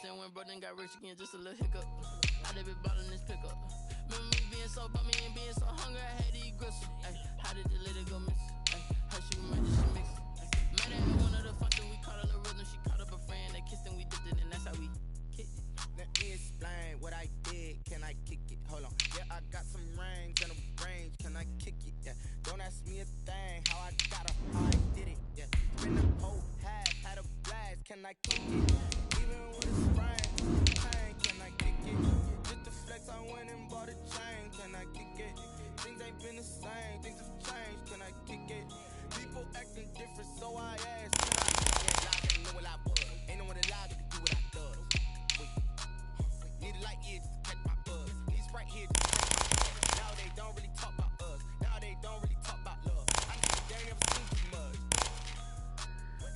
said when bro then got rich again, just a little hiccup. I done been ballin' this pickup. Remember me being so bummy and being so hungry, I had to eat gristle. Ay, how did the lady go miss? Ay, how she was made she mix. Man, I had one of the fucking, we caught a little rhythm. She caught up a friend, they kissed and we dipped it, and that's how we kicked it. Let me explain what I did. Can I kick it? Hold on. Yeah, I got some range and a range. Can I kick it? Yeah. Don't ask me a thing. How I got her, how I did it. Yeah. Spin the whole half, had a blast. Can I kick it? Even with a sprain, pain. Can I kick it? Just the flex, I went and bought a chain. Can I kick it? Things ain't been the same. Things have changed. Can I kick it? People acting different, so I asked. Can I kick it? I didn't know what I was. Ain't no one allowed me to do what I does. Need a light here just to catch my buzz. These right here just to catch my buzz. Now they don't really talk about us. Now they don't really talk about love. I know they ain't never seen too much.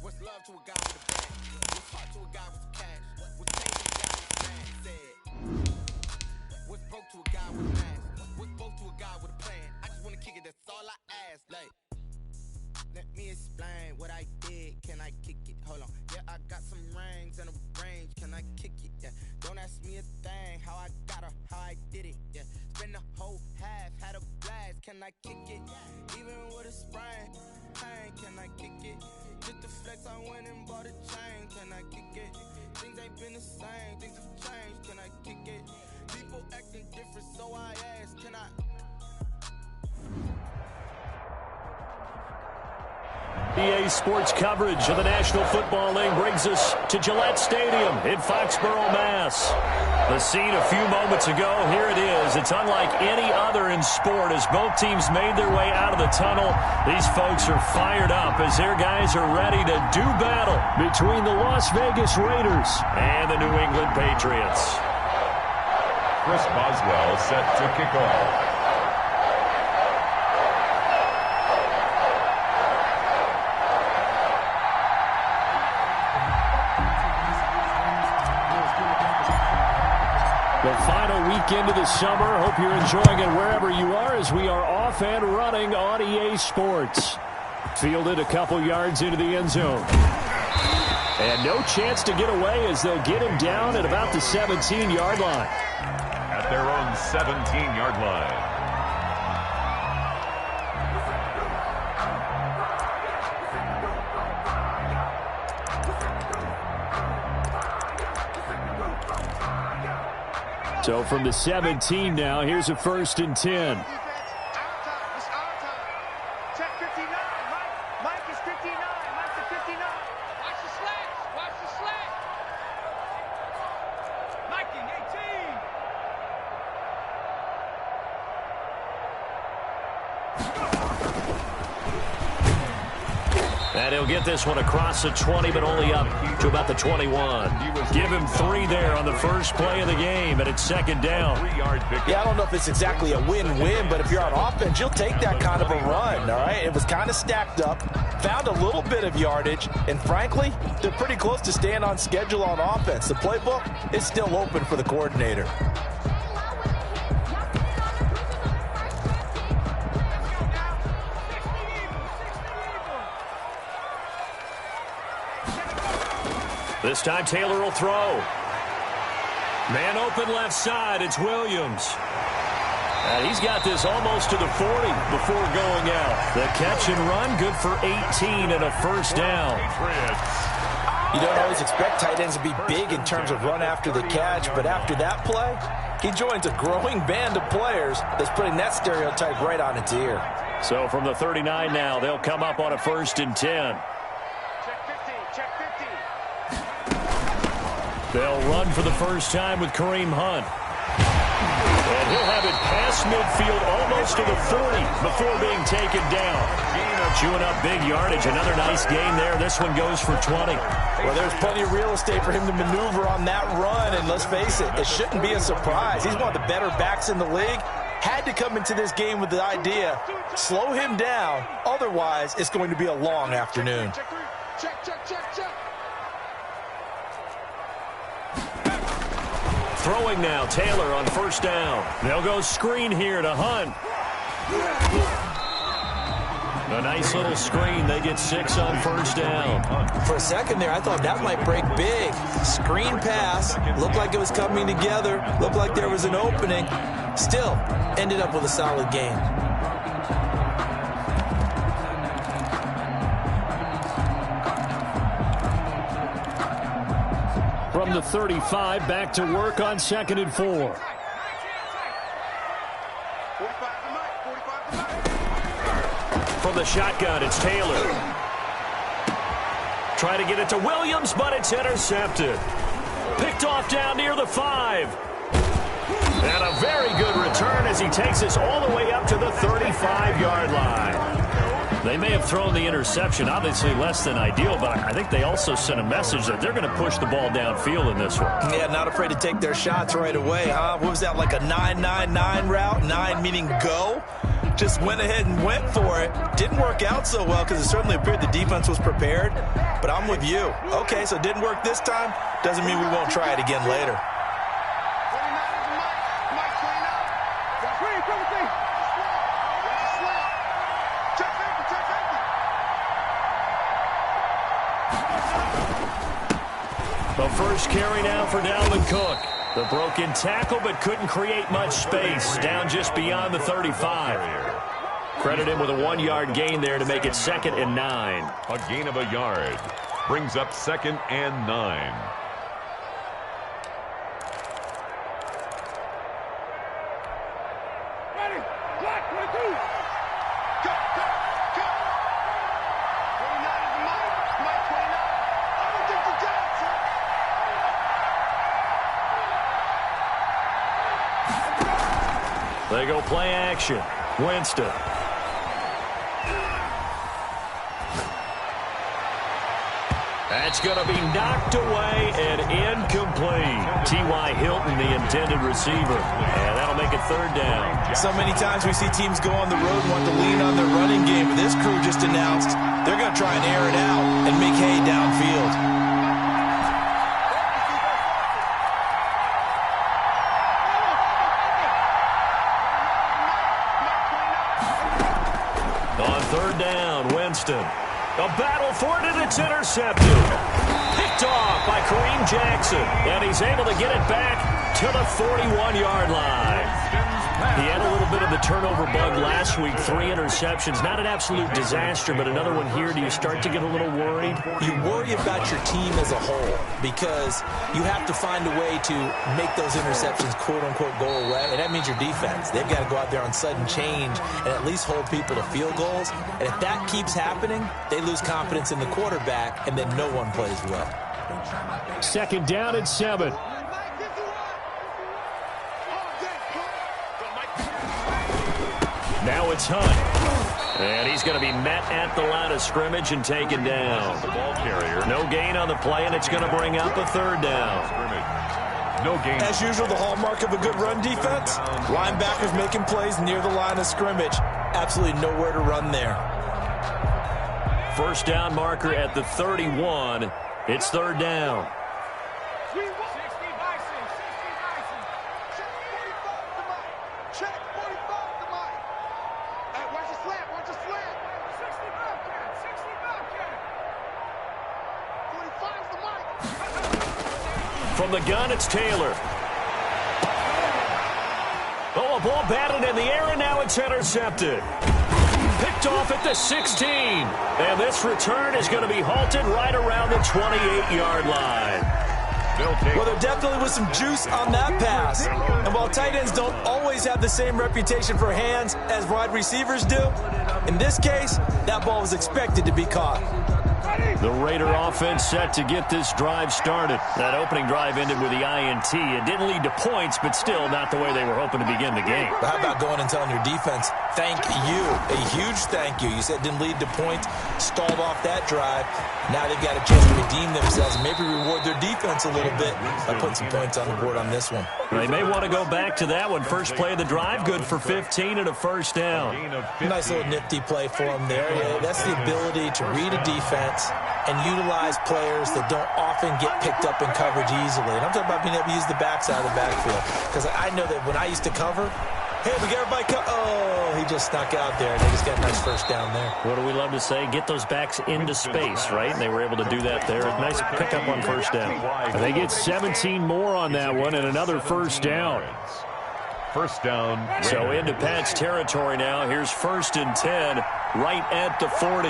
What's love to a guy with a bag? What's heart to a guy with some cash? What's pain to a guy with a man? Said. What's broke to a guy with a mask? What's broke to a guy with a plan? I just wanna kick it, that's all I ask. Like, let me explain what I did. Can I kick it? Hold on. Yeah, I got some rings and a range. Can I kick it? Yeah. Don't ask me a thing. How I got her, how I did it. Yeah. Spend the whole half, had a blast. Can I kick it? Even with a sprain, pain. Can I kick it? Just the flex, I went and bought a chain. Can I kick it? Things ain't been the same. Things have changed. Can I kick it? People acting different, so I asked. Can I? EA Sports coverage of the National Football League brings us to Gillette Stadium in Foxborough, Mass. The scene a few moments ago, here it is. It's unlike any other in sport as both teams made their way out of the tunnel. These folks are fired up as their guys are ready to do battle between the Las Vegas Raiders and the New England Patriots. Chris Boswell set to kick off. The final weekend of the summer. Hope you're enjoying it wherever you are as we are off and running on EA Sports. Fielded a couple yards into the end zone. And no chance to get away as they'll get him down at about the 17-yard line. At their own 17-yard line. So from the 17 now, here's a 1st and 10. And he'll get this one across the 20, but only up to about the 21. Give him 3 there on the first play of the game, and it's 2nd down. Yeah, I don't know if it's exactly a win-win, but if you're on offense, you'll take that kind of a run, all right? It was kind of stacked up, found a little bit of yardage, and frankly, they're pretty close to staying on schedule on offense. The playbook is still open for the coordinator. This time Taylor will throw. Man open left side. It's Williams. And he's got this almost to the 40 before going out. The catch and run, good for 18 and a 1st down. You don't always expect tight ends to be big in terms of run after the catch, but after that play, he joins a growing band of players that's putting that stereotype right on its ear. So from the 39 now, they'll come up on a 1st and 10. They'll run for the first time with Kareem Hunt. And he'll have it past midfield almost to the 40 before being taken down. Chewing up big yardage. Another nice gain there. This one goes for 20. Well, there's plenty of real estate for him to maneuver on that run. And let's face it, it shouldn't be a surprise. He's one of the better backs in the league. Had to come into this game with the idea, slow him down. Otherwise, it's going to be a long afternoon. Throwing now, Taylor on 1st down. They'll go screen here to Hunt. A nice little screen. They get 6 on 1st down. For a second there, I thought that might break big. screen pass. Looked like it was coming together. Looked like there was an opening. Still ended up with a solid game. From the 35, back to work on 2nd and 4. From the shotgun, it's Taylor. Try to get it to Williams, but it's intercepted. Picked off down near the 5. And a very good return as he takes us all the way up to the 35-yard line. They may have thrown the interception, obviously less than ideal, but I think they also sent a message that they're going to push the ball downfield in this one. Yeah, not afraid to take their shots right away, huh? What was that, like a 9-9-9 route? 9 meaning go? Just went ahead and went for it. Didn't work out so well because it certainly appeared the defense was prepared. But I'm with you. Okay, so it didn't work this time. Doesn't mean we won't try it again later. The first carry now for Dalvin Cook. The broken tackle, but couldn't create much space. Down just beyond the 35. Credit him with a 1-yard gain there to make it 2nd and 9. A gain of a yard brings up 2nd and 9. They go play action. Winston. That's going to be knocked away and incomplete. T.Y. Hilton, the intended receiver. And that'll make it 3rd down. So many times we see teams go on the road and want to lean on their running game. But this crew just announced they're going to try and air it out and make hay downfield. On 3rd down, Winston. A battle for it, and it's intercepted. Picked off by Kareem Jackson, and he's able to get it back to the 41-yard line. He had a little bit of the turnover bug last week, 3 interceptions. Not an absolute disaster, but another one here. Do you start to get a little worried? You worry about your team as a whole because you have to find a way to make those interceptions, quote-unquote, go away, and that means your defense. They've got to go out there on sudden change and at least hold people to field goals, and if that keeps happening, they lose confidence in the quarterback, and then no one plays well. 2nd down and 7. Now it's Hunt. And he's going to be met at the line of scrimmage and taken down. The ball carrier. No gain on the play, and it's going to bring up a 3rd down. No gain. As usual, the hallmark of a good run defense, linebackers making plays near the line of scrimmage. Absolutely nowhere to run there. 1st down marker at the 31. It's 3rd down. From the gun, it's Taylor. Oh, a ball batted in the air, and now it's intercepted. Picked off at the 16. And this return is going to be halted right around the 28-yard line. Well, there definitely was some juice on that pass. And while tight ends don't always have the same reputation for hands as wide receivers do, in this case, that ball was expected to be caught. The Raider offense set to get this drive started. That opening drive ended with the INT. It didn't lead to points, but still not the way they were hoping to begin the game. But how about going and telling your defense, thank you, a huge thank you. You said it didn't lead to points, stalled off that drive. Now they've got a chance to redeem themselves, maybe reward their defense a little bit by putting some points on the board on this one. They may want to go back to that one. First play of the drive, good for 15 and a 1st down. Nice little nifty play for them there. Yeah, that's the ability to read a defense and utilize players that don't often get picked up in coverage easily. And I'm talking about being able to use the backside of the backfield. Because I know that when I used to cover, Hey, we got everybody come. Oh, he just snuck out there. They just got a nice first down there. What do we love to say? Get those backs into space, right? And they were able to do that there. Nice pickup on first down. And they get 17 more on that one and another first down. First down. So into Pat's territory now. Here's 1st and 10 right at the 40.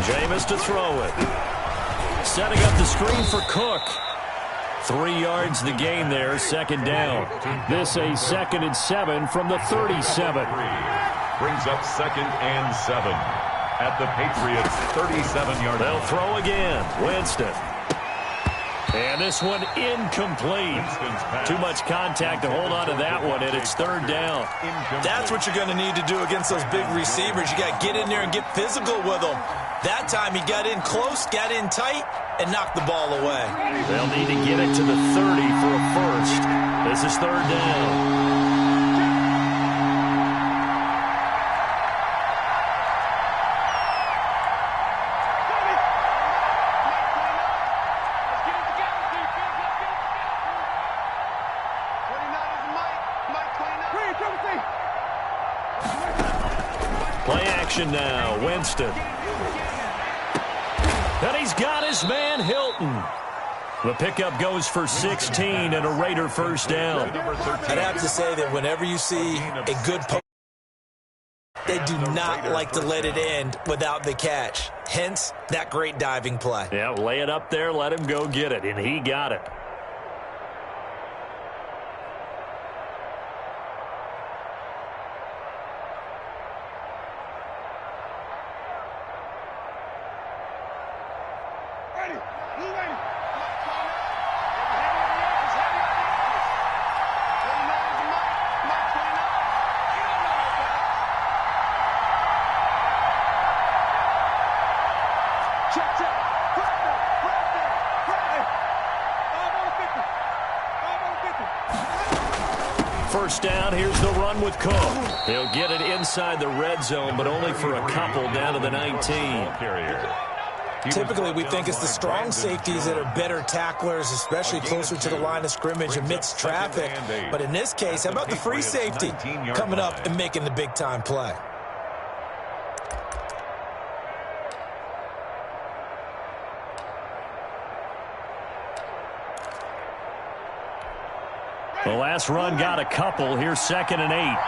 Jameis to throw it. Setting up the screen for Cook. 3 yards the gain there, 2nd down. This a 2nd and 7 from the 37. Brings up 2nd and 7 at the Patriots' 37-yard line. They'll throw again. Winston. And this one incomplete. Too much contact to hold on to that one, and it's 3rd down. That's what you're going to need to do against those big receivers. You got to get in there and get physical with them. That time he got in close, got in tight, and knocked the ball away. They'll need to get it to the 30 for a first. This is 3rd down. Play action now, Winston. And he's got his man, Hilton. The pickup goes for 16 and a Raider first down. I'd have to say that whenever you see a good post, they do not like to let it end without the catch. Hence, that great diving play. Yeah, lay it up there, let him go get it, and he got it. First down, here's the run with Cook. He'll get it inside the red zone, but only for a couple down to the 19. Typically, we think it's the strong safeties that are better tacklers, especially closer to the line of scrimmage amidst traffic. But in this case, how about the free safety coming up and making the big-time play? The last run got a couple. Here's 2nd and 8.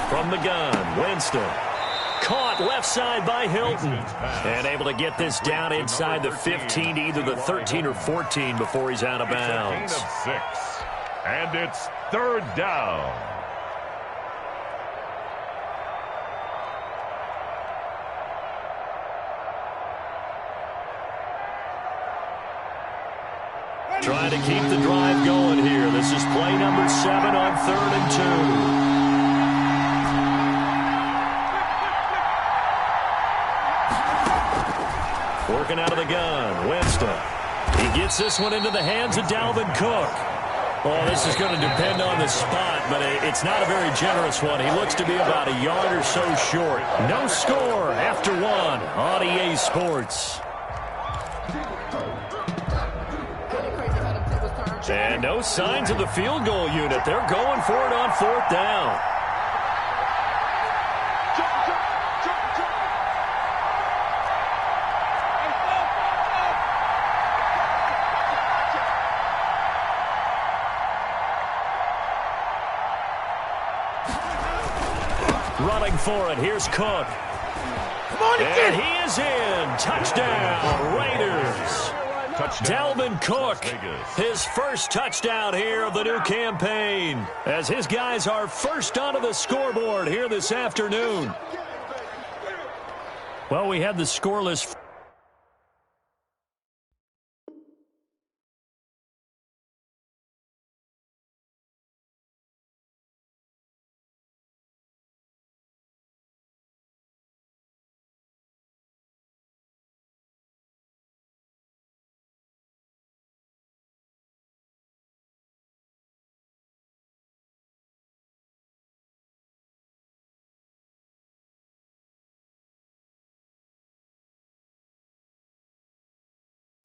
From the gun, Winston. Caught left side by Hilton. And able to get this down inside the 15 to either the 13 or 14 before he's out of bounds. Of 6. And it's 3rd down. Trying to keep the drive going here. This is play number 7 on 3rd and 2. Working out of the gun, Winston. He gets this one into the hands of Dalvin Cook. Oh, this is going to depend on the spot, but it's not a very generous one. He looks to be about a yard or so short. No score after 1 on EA Sports. And no signs of the field goal unit. They're going for it on 4th down. Running for it. Here's Cook. Come on, and he is in. Touchdown, Raiders. Dalvin Cook, his first touchdown here of the new campaign, as his guys are first onto the scoreboard here this afternoon. Well, we had the scoreless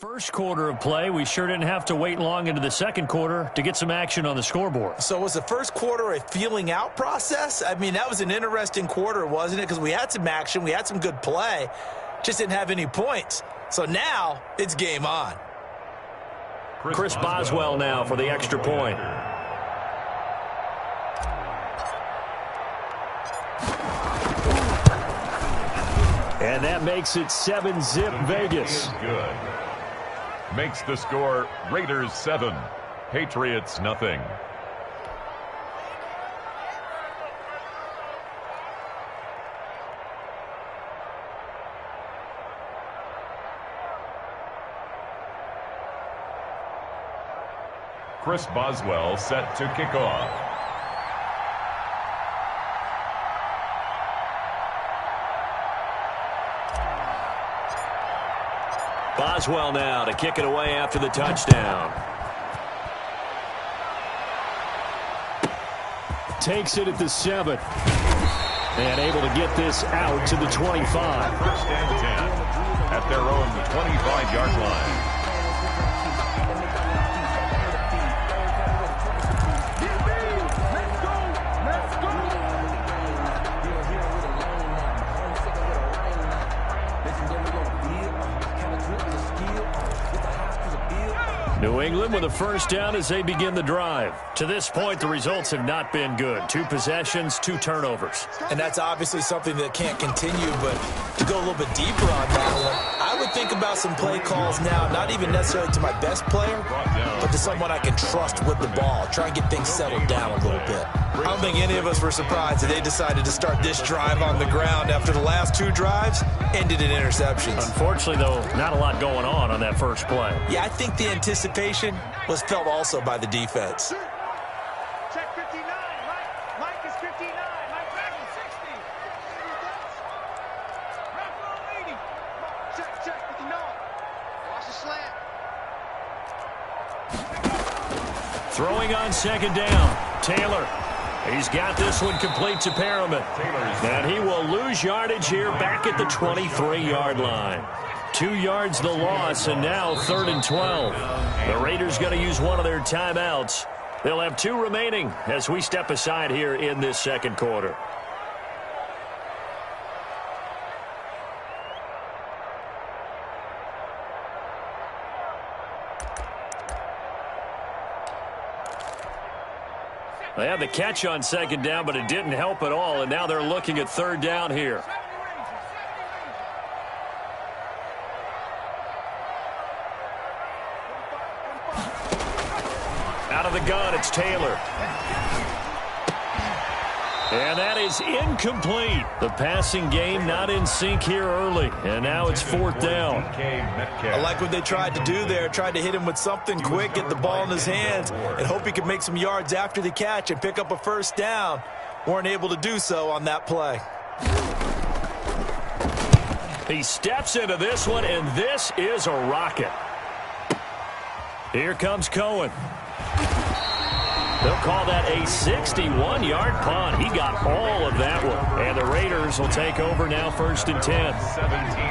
First quarter of play, we sure didn't have to wait long into the second quarter to get some action on the scoreboard. So was the first quarter a feeling out process? I mean, that was an interesting quarter, wasn't it? Because we had some action, we had some good play, just didn't have any points. So now it's game on. Chris Boswell now for the extra point. And that makes it 7-zip Vegas. Good. Makes the score Raiders 7, Patriots nothing. Chris Boswell set to kick off. Boswell now to kick it away after the touchdown. Takes it at the 7. And able to get this out to the 25. First and 10 at their own 25-yard line. New England with a first down as they begin the drive. To this point, the results have not been good. 2 possessions, 2 turnovers. And that's obviously something that can't continue, but to go a little bit deeper on that one, I would think about some play calls now, not even necessarily to my best player, but to someone I can trust with the ball. Try and get things settled down a little bit. I don't think any of us were surprised that they decided to start this drive on the ground after the last 2 drives ended in interceptions. Unfortunately, though, not a lot going on that first play. Yeah, I think the anticipation was felt also by the defense. Check 59. Mike is 59. Mike back is 60. Raffle 80. Check 59. Watch the slant. Throwing on second down. Taylor. He's got this one complete to Perriman. And he will lose yardage here back at the 23-yard line. 2 yards the loss, and now 3rd and 12. The Raiders going to use one of their timeouts. They'll have 2 remaining as we step aside here in this second quarter. They had the catch on second down, but it didn't help at all, and now they're looking at 3rd down here. Out of the gun, it's Taylor. And that is incomplete. The passing game not in sync here early, and now it's 4th down. I like what they tried to do there, tried to hit him with something quick, get the ball in his hands, and hope he could make some yards after the catch and pick up a first down. Weren't able to do so on that play. He steps into this one, and this is a rocket. Here comes Cohen. They'll call that a 61-yard punt. He got all of that one. And the Raiders will take over now 1st and 10.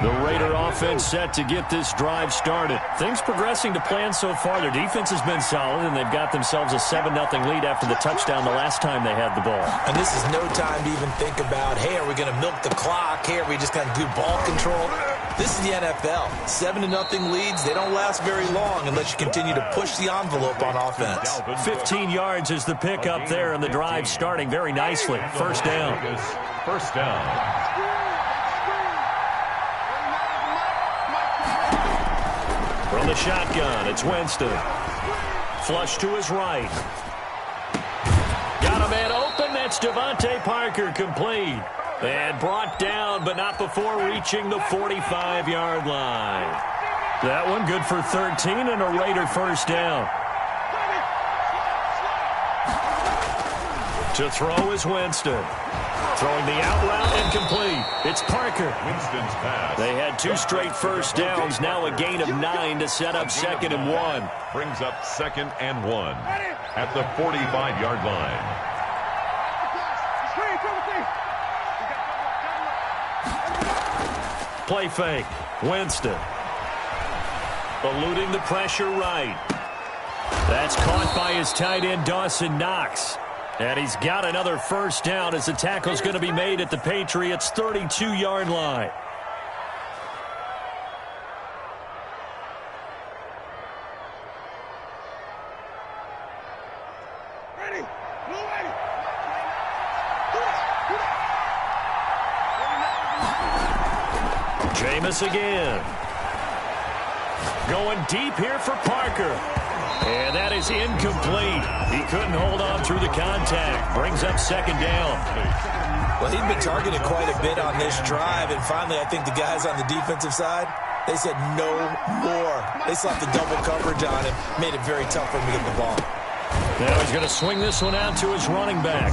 The Raider offense set to get this drive started. Things progressing to plan so far. Their defense has been solid, and they've got themselves a 7-0 lead after the touchdown the last time they had the ball. And this is no time to even think about, hey, are we going to milk the clock? Hey, are we just going to do ball control? This is the NFL. 7-0 leads, they don't last very long unless you continue to push the envelope on offense. 15 yards is the pickup there, and the drive starting very nicely. 1st down. First down. From the shotgun, it's Winston. Flush to his right. Got a man open. That's Devontae Parker, complete. And brought down, but not before reaching the 45-yard line. That one good for 13 and a Raider first down. To throw is Winston. Throwing the out route incomplete. It's Parker. Winston's pass. They had 2 straight first downs. Now a gain of 9 to set up 2nd and 1. Brings up 2nd and 1 at the 45-yard line. Play fake. Winston. eluding the pressure right. That's caught by his tight end, Dawson Knox. And he's got another first down as the tackle's going to be made at the Patriots' 32-yard line. Jameis again. Going deep here for Parker. And that is incomplete. He couldn't hold on through the contact. Brings up second down. Well, he'd been targeted quite a bit on this drive, and finally I think the guys on the defensive side, they said no more. They slapped the double coverage on him, made it very tough for him to get the ball. Now he's going to swing this one out to his running back.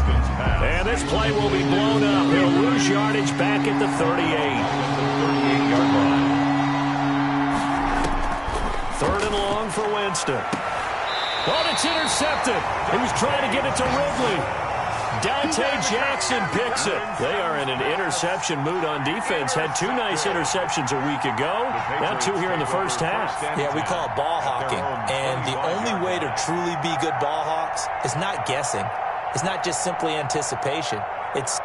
And this play will be blown up. He'll lose yardage back at the 38. 38-yard line. Third and long for Winston. Oh, it's intercepted. He was trying to get it to Ridley. Dante Jackson picks it. They are in an interception mood on defense. Had two nice interceptions a week ago. Now two here in the first half. Yeah, we call it ball hawking. And the only way to truly be good ball hawks is not guessing. It's not just simply anticipation. It's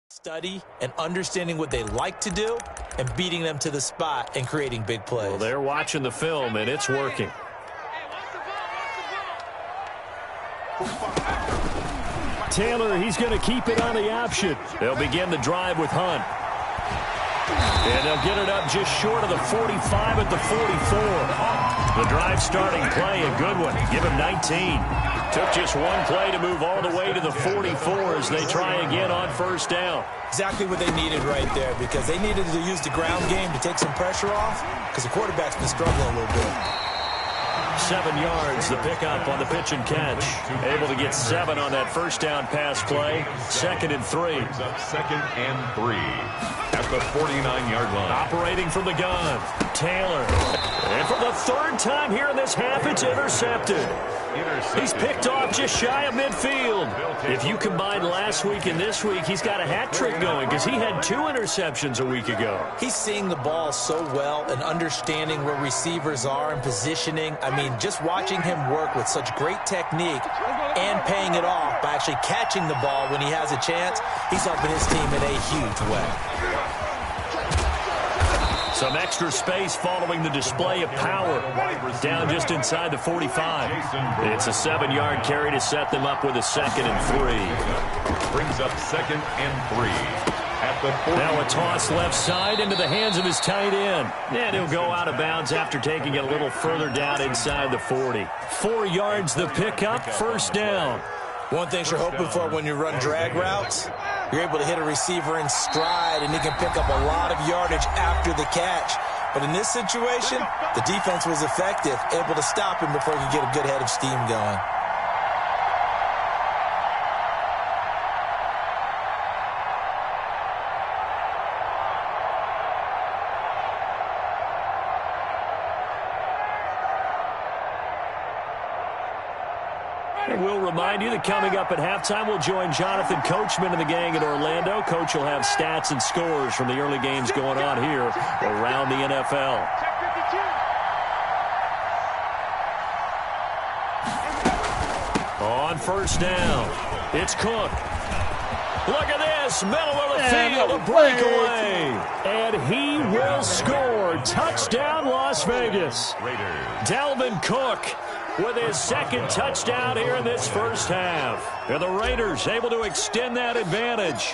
study and understanding what they like to do and beating them to the spot and creating big plays. Well, they're watching the film, and it's working. Taylor, he's going to keep it on the option. They'll begin the drive with Hunt. And they'll get it up just short of the 45 at the 44. The drive starting play, a good one. Give him 19. Took just one play to move all the way to the 44 as they try again on first down. Exactly what they needed right there, because they needed to use the ground game to take some pressure off, because the quarterback's been struggling a little bit. 7 yards, the pickup on the pitch and catch. Able to get 7 on that first down pass play. 2nd and 3. Second and 3 at the 49-yard line. Operating from the gun, Taylor. And for the third time here in this half, it's intercepted. He's picked off just shy of midfield. If you combine last week and this week, he's got a hat trick going because he had 2 interceptions a week ago. He's seeing the ball so well and understanding where receivers are and positioning. I mean, just watching him work with such great technique and paying it off by actually catching the ball when he has a chance, he's helping his team in a huge way. Some extra space following the display of power. Down just inside the 45. It's a 7-yard carry to set them up with a 2nd and 3. Brings up 2nd and 3 at the 40. Now a toss left side into the hands of his tight end. And he'll go out of bounds after taking it a little further down inside the 40. 4 yards the pickup, first down. One thing you're hoping for when you run drag routes, you're able to hit a receiver in stride, and he can pick up a lot of yardage after the catch. But in this situation, the defense was effective, able to stop him before he could get a good head of steam going. And we'll remind you that coming up at halftime, we'll join Jonathan Coachman and the gang in Orlando. Coach will have stats and scores from the early games going on here around the NFL. On first down, it's Cook. Look at this, middle of the field, a breakaway. And he will score. Touchdown, Las Vegas. Dalvin Cook with his 2nd touchdown here in this first half. And the Raiders able to extend that advantage.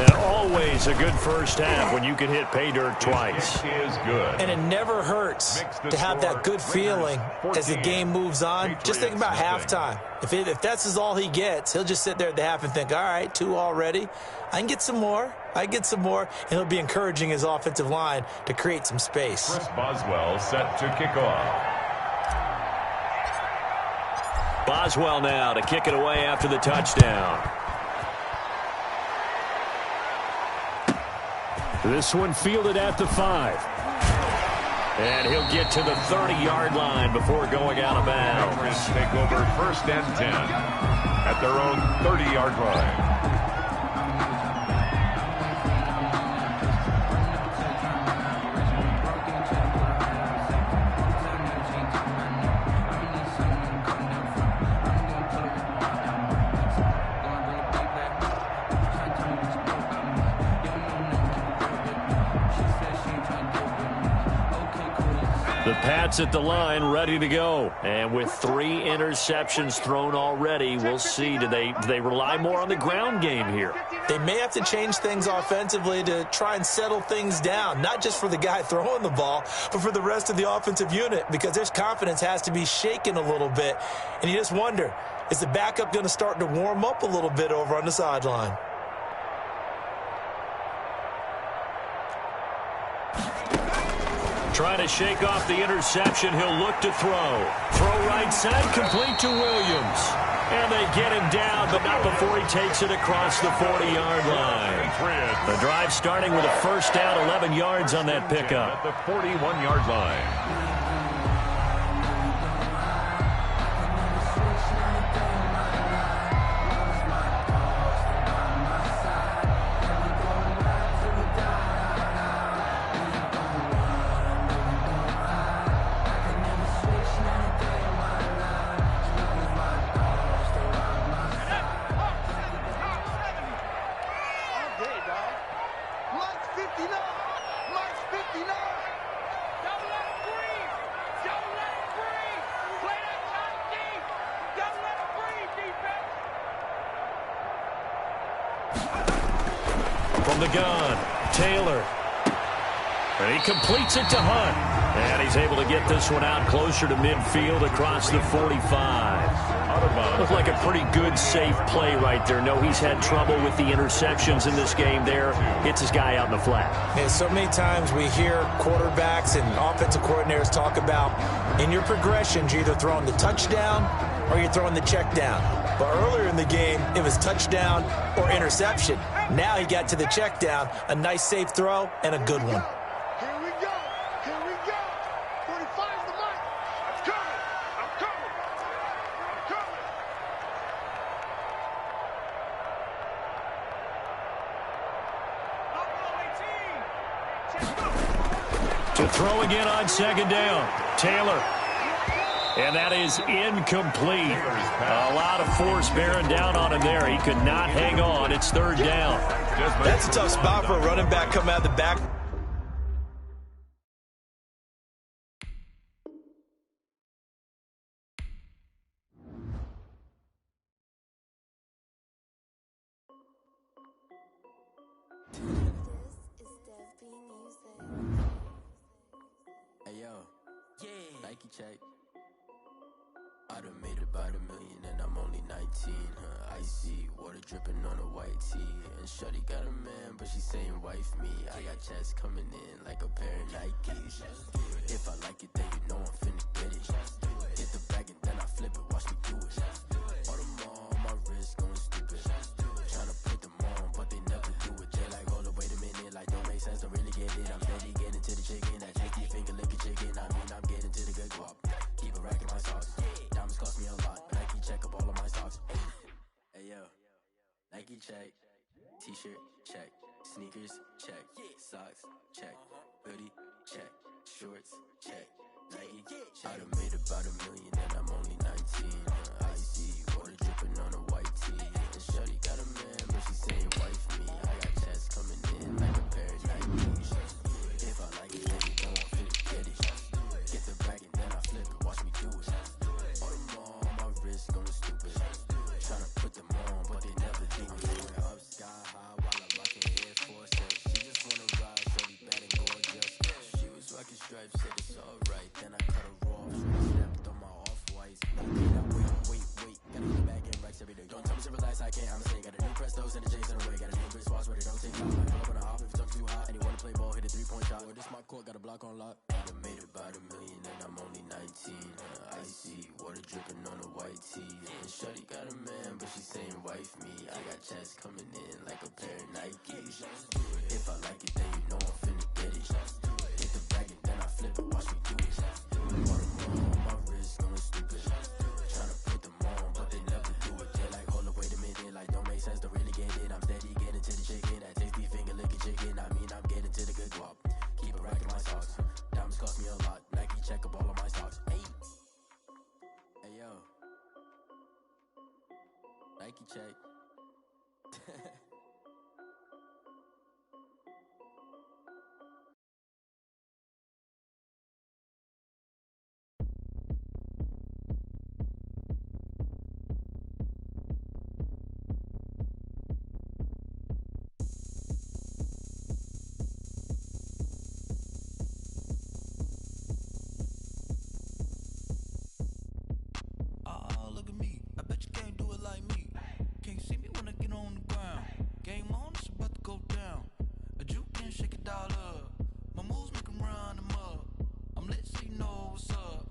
And always a good first half when you can hit pay dirt twice. Is good. And it never hurts to have that good feeling as the game moves on. Just think about halftime. If that's all he gets, he'll just sit there at the half and think, all right, 2 already. I can get some more. And he'll be encouraging his offensive line to create some space. Chris Boswell set to kick off. Boswell now to kick it away after the touchdown. This one fielded at the 5. And he'll get to the 30-yard line before going out of bounds. Take over 1st and 10 at their own 30-yard line. The Pats at the line, ready to go. And with 3 interceptions thrown already, we'll see. Do they rely more on the ground game here? They may have to change things offensively to try and settle things down, not just for the guy throwing the ball, but for the rest of the offensive unit, because their confidence has to be shaken a little bit. And you just wonder, is the backup going to start to warm up a little bit over on the sideline? Trying to shake off the interception. He'll look to throw. Throw right side, complete to Williams. And they get him down, but not before he takes it across the 40-yard line. The drive starting with a first down, 11 yards on that pickup. At the 41-yard line. From the gun, Taylor. And he completes it to Hunt. And he's able to get this one out closer to midfield across the 45. Looked like a pretty good, safe play right there. No, he's had trouble with the interceptions in this game there. Hits his guy out in the flat. And so many times we hear quarterbacks and offensive coordinators talk about in your progressions, you're either throwing the touchdown or you're throwing the check down. But earlier in the game, it was touchdown or interception. Now he got to the check down, a nice safe throw, and a good one. Here we go. Here we go. 45's the mark. I'm coming. I'm coming. I'm coming. To throw again on 2nd down. Taylor. And that is incomplete. A lot of force bearing down on him there. He could not hang on. It's 3rd down. That's a tough spot for a running back coming out of the back. Hey yo, Nike check. I done made about $1 million and I'm only 19. Icy water dripping on a white tee. And shorty got a man, but she saying wife me. I got checks coming in like a pair of Nikes. If I like it, then you know I'm finna get it. Hit the bag and then I flip it, watch me do it. All them on my wrist going stupid. Tryna put them on, but they never do it. They like, hold up, wait a minute, like don't make sense, don't really get it. I'm steady getting to the chicken, that tasty finger licking chicken. I mean, I'm getting to the good guap. Keep a rack in my socks. Diamonds cost me a lot. Nike check up all of my socks. Hey yo, Nike check. T-shirt check. Sneakers check. Socks check. Hoodie check. Shorts check. Nike check. I done made about $1 million and I'm only 19. Icy water dripping on a white tee. And shorty got a man, but she saying wife me. I got checks coming in like a pair of Nikes. If I like it, then you know I'm finna get it. Get the bag and then I flip it, watch me do it. All them on my wrist going stupid. Tryna put them on, but they never do it. Up sky high while I'm rocking court, got a block on lock. I done made about $1 million and I'm only 19. Icy, water dripping on a white tee. And shorty got a man, but she saying wife me. I got checks coming in like a pair of Nikes. If I like it, then you know I'm finna get it. Hit the bag and then I flip it, watch me do it. My wrist going stupid. Tryna put them on, but they never do it. They're like, hold up, wait a minute, like don't make sense to really get it. I'm steady getting to the chicken, that tasty finger licking chicken. I mean, I'm getting to the good guap. Keep it racking my socks. Diamonds cost me a lot. Nike check up all of my stocks. Hey, hey yo, Nike check. Oh, look at me. I bet you can't do it like me. Can't see me when I get on the ground. Game on, it's about to go down. A juke can shake it all up. My moves make 'em run them up. I'm lit so you know what's up.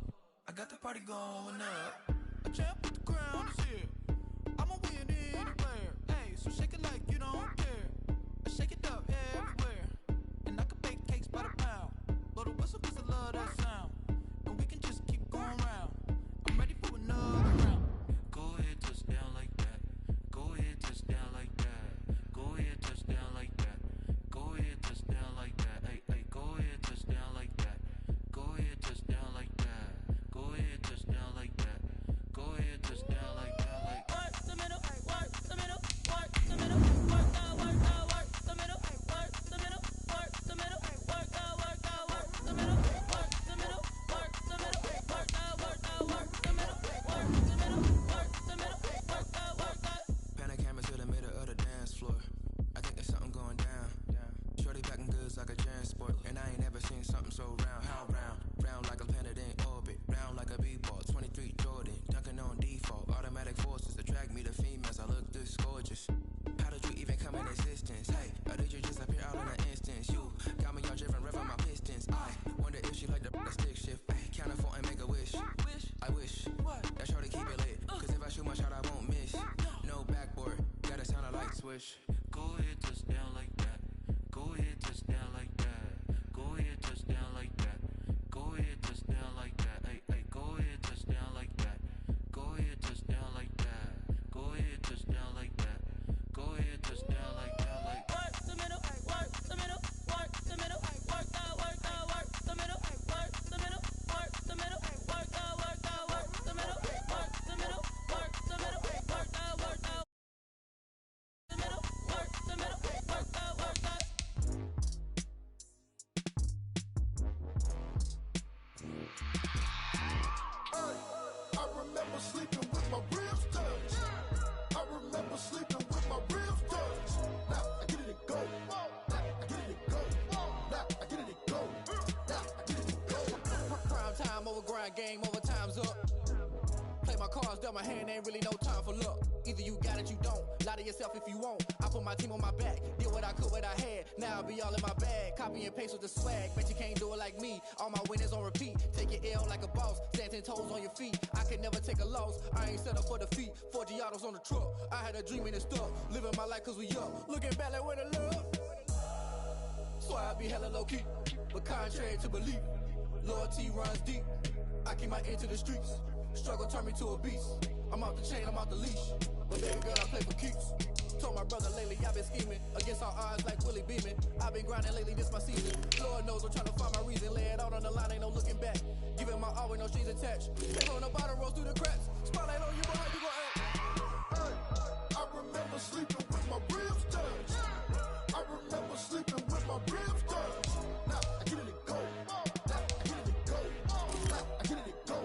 I got the party going up. A champ with the crown is here. I'ma win anywhere. Hey, so shake it like you don't care. I shake it up everywhere. And I can bake cakes by the pound. Blow the whistle 'cause I love that sound. And we can just keep going round. I'm ready for another round. Go ahead, touch down like that. Go ahead, touch down like that. Go ahead, touch down like that. Go ahead, touch down like that. Hey, hey, go ahead, touch down like that. Go ahead, touch down like that. Go ahead, touch down like that. Go ahead, touch down like that. Like Work the middle, work the middle, work the middle, work the middle, work the middle, work the middle, work the middle, work the middle, work the middle, work the middle, work the middle, work the middle, work the middle, work the middle, work the. pan a camera to the middle of the dance floor. I think there's something going down. Shorty packing goods like a transport, and I ain't never seen something so round. How round? Round like a planet in orbit, round like a b-ball. 23 Jordan, dunking on default. Automatic forces attract me to females. I look this gorgeous. How did you even come in existence? Hey, or did you just appear all in an instance? You got me all driven, revving my pistons. I wonder if she like the stick shift. Ay, count it 4 and make a wish. I wish that shorty keep it lit. 'Cause if I shoot my shot, I won't miss. No backboard, gotta sound a light switch. Go ahead, touch down like that. Go ahead, touch down like that. Go ahead, touch down like that. Go ahead, touch down like that. Hey, hey, go ahead, touch down like that. Go ahead, touch down like that. Go ahead, touch down like that. Go ahead, touch down like that. Like Work the middle, work the middle, work the middle, work the middle, work the middle, work the middle, work the middle, work the middle, work the middle, work the middle, work the middle, work the middle, work the middle, work the. I remember sleeping with my ribs touched. I remember sleeping with my ribs touched. Now I get it to go. Now I get it to go. Now I get it to go. Now I get it to go. Prime time over grind, game over, time's up. Play my cards, dealt my hand, ain't really no time for luck. Either you got it, you don't. Lie to yourself if you won't. I put my team on my back, did what I could, what I had. Now I'll be all in my bag, copy and paste with the swag. Bet you can't do it like me. All my winners on repeat. Take your L like a boss, stand 10 toes on your feet. I can never take a loss. I ain't set up for defeat. 4 Giottos on the truck. I had a dream and it stuck. Living my life 'cause we up. Looking back like where the love. So I be hella low key, but contrary to belief, loyalty runs deep. I keep my ear to the streets. Struggle turned me to a beast. I'm off the chain, I'm off the leash. But baby girl, I play for keeps. Told my brother lately, I've been scheming against all odds like Willie Beeman. I've been grinding lately, this my season. Lord knows I'm trying to find my reason. Lay it out on the line, ain't no looking back. Giving my all with no strings attached. Stay on the bottom, roll through the cracks. Spotlight on you, boy, how you gon' act? Hey, I remember sleeping with my ribs touched. I remember sleeping with my ribs touched. Now I get it to go. Now I get it to go. Now I get it to go.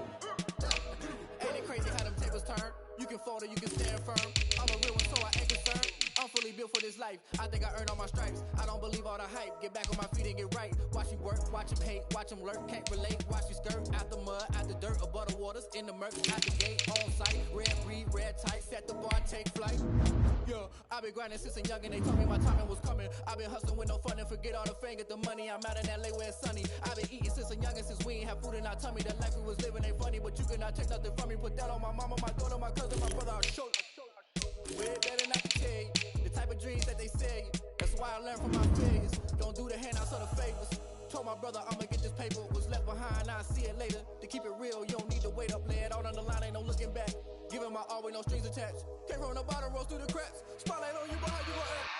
Now I get it to go. Ain't it crazy how them tables turn? You can fold or you can stand firm. I'm a real one, so I ain't concerned. I'm fully built for this life. I think I earned all my stripes. I don't believe all the hype. Get back on my feet and get right. Watch you work, watch him hate, watch him lurk. Can't relate, watch you skirt. Out the mud, out the dirt, above the waters, in the murk, out the gate, on sight. Red breed, red tight, set the bar, take flight. Yeah, I been grinding since a youngin', they told me my timing was coming. I've been hustling with no fun and forget all the fame, get the money. I'm out in LA where it's sunny. I've been eating since a youngin', since we ain't have food in our tummy. The life we was living ain't funny, but you cannot take nothing from me. Put that on my mama, my daughter, my cousin, my brother, I'll show you. Way better not to tell you the type of dreams that they sell you. That's why I learned from my failures. Don't do the handouts or the favors. Told my brother I'ma get this paper. Was left behind, I'll see it later. To keep it real, you don't need to wait up. Lay it out on the line, ain't no looking back. Giving my all with no strings attached. Came from the bottom, rose through the cracks. Spotlight on you, but how you gon' act?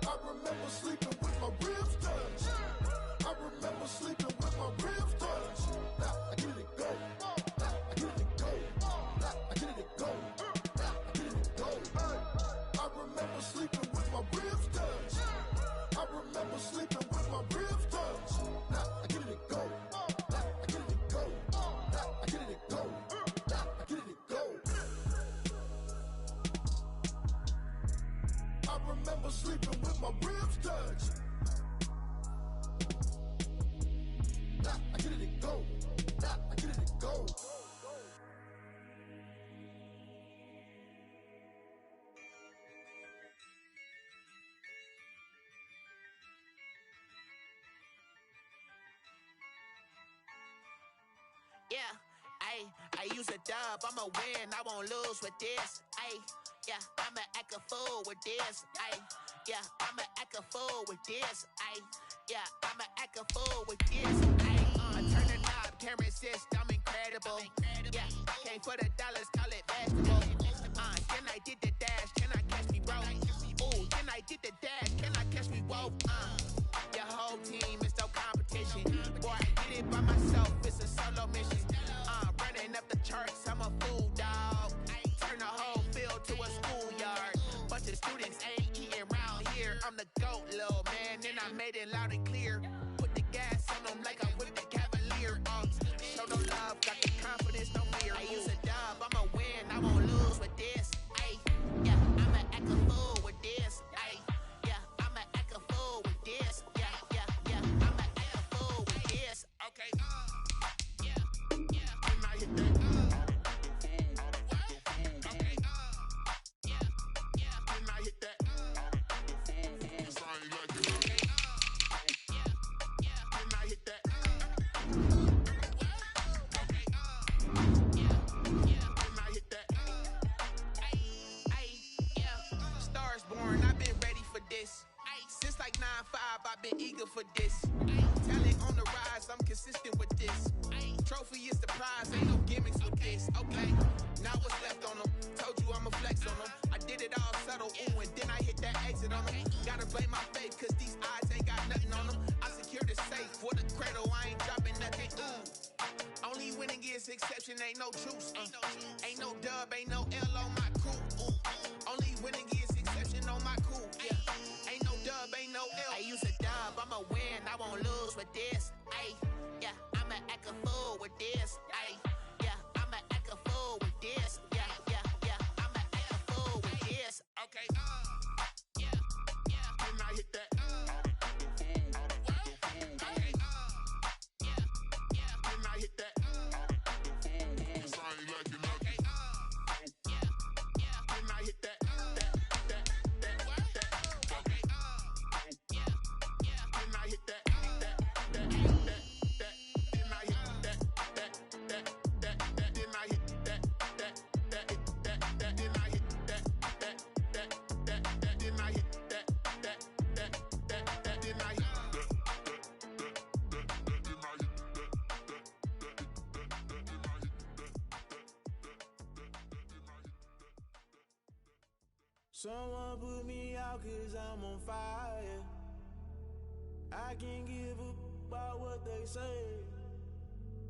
I remember sleeping with my ribs touched. I remember sleeping with my ribs touched. Now I get it go. Now I get it go. Now I get it go. Now I get it go. I remember sleeping with my ribs touched. I remember sleeping with my ribs touched. Now I get it go. Now I get it go. Now I get it go. Now I get it go. I remember sleeping with my ribs touched. Now I get it go. Now I get it go. Yeah, I use a dub, I'ma win, I won't lose with this. Yeah, I'ma act a fool with this. Yeah, I'ma act a fool with this. Yeah, I'ma act a fool with this. I turn the knob, camera assist, I'm incredible. Yeah, came for the dollars, call it vegetable. Then I did the dash, can I catch me, bro? Ooh, then I did the dash, can I catch me, whoa? Your whole team is no competition. Boy, I did it by myself, it's a solo mission. Running up the charts, I'm a fool, dog. Turn the whole field to a schoolyard. Bunch of students ain't eating round here. I'm the GOAT, little man, and I made it loud and clear. Put the gas on them like I'm with the Cavalier. Show no love, got the confidence, no fear. I use a dub, I'ma win, I won't lose with this. Yeah, I'ma act a fool with this. Yeah, I'ma act a fool with this. Yeah, I'ma act a fool with this. Okay, and I hit that. Okay, and I hit that. And I hit that. And I hit that. Stars born, I've been ready for this. Since like 9-5, I've been eager for this. Talent on the rise, I'm consistent with this. Trophy is the prize, ain't no gimmicks with this. Okay, now what's left on them? Told you I'ma flex on them. I did it all subtle, ooh, and then I hit that exit on them. Gotta blame my faith, cause these eyes ain't got nothing on them. I secured the safe for the cradle, I ain't dropping nothing, ooh. Only winning is exception, ain't no truce. Ain't no dub, ain't no L on my crew. Only winning is exception on my crew. Yeah, ain't no dub, ain't no L. I use a dub, I'ma win, I won't lose with this. Yeah, I'ma act a fool with this. Yeah, I'ma act a fool with this. Yeah, I'ma act a fool with this. Okay, and I hit that. Okay, and I hit that. Okay, and I hit that. Okay, and I hit that. Someone put me out cause I'm on fire. I can't give up about what they say.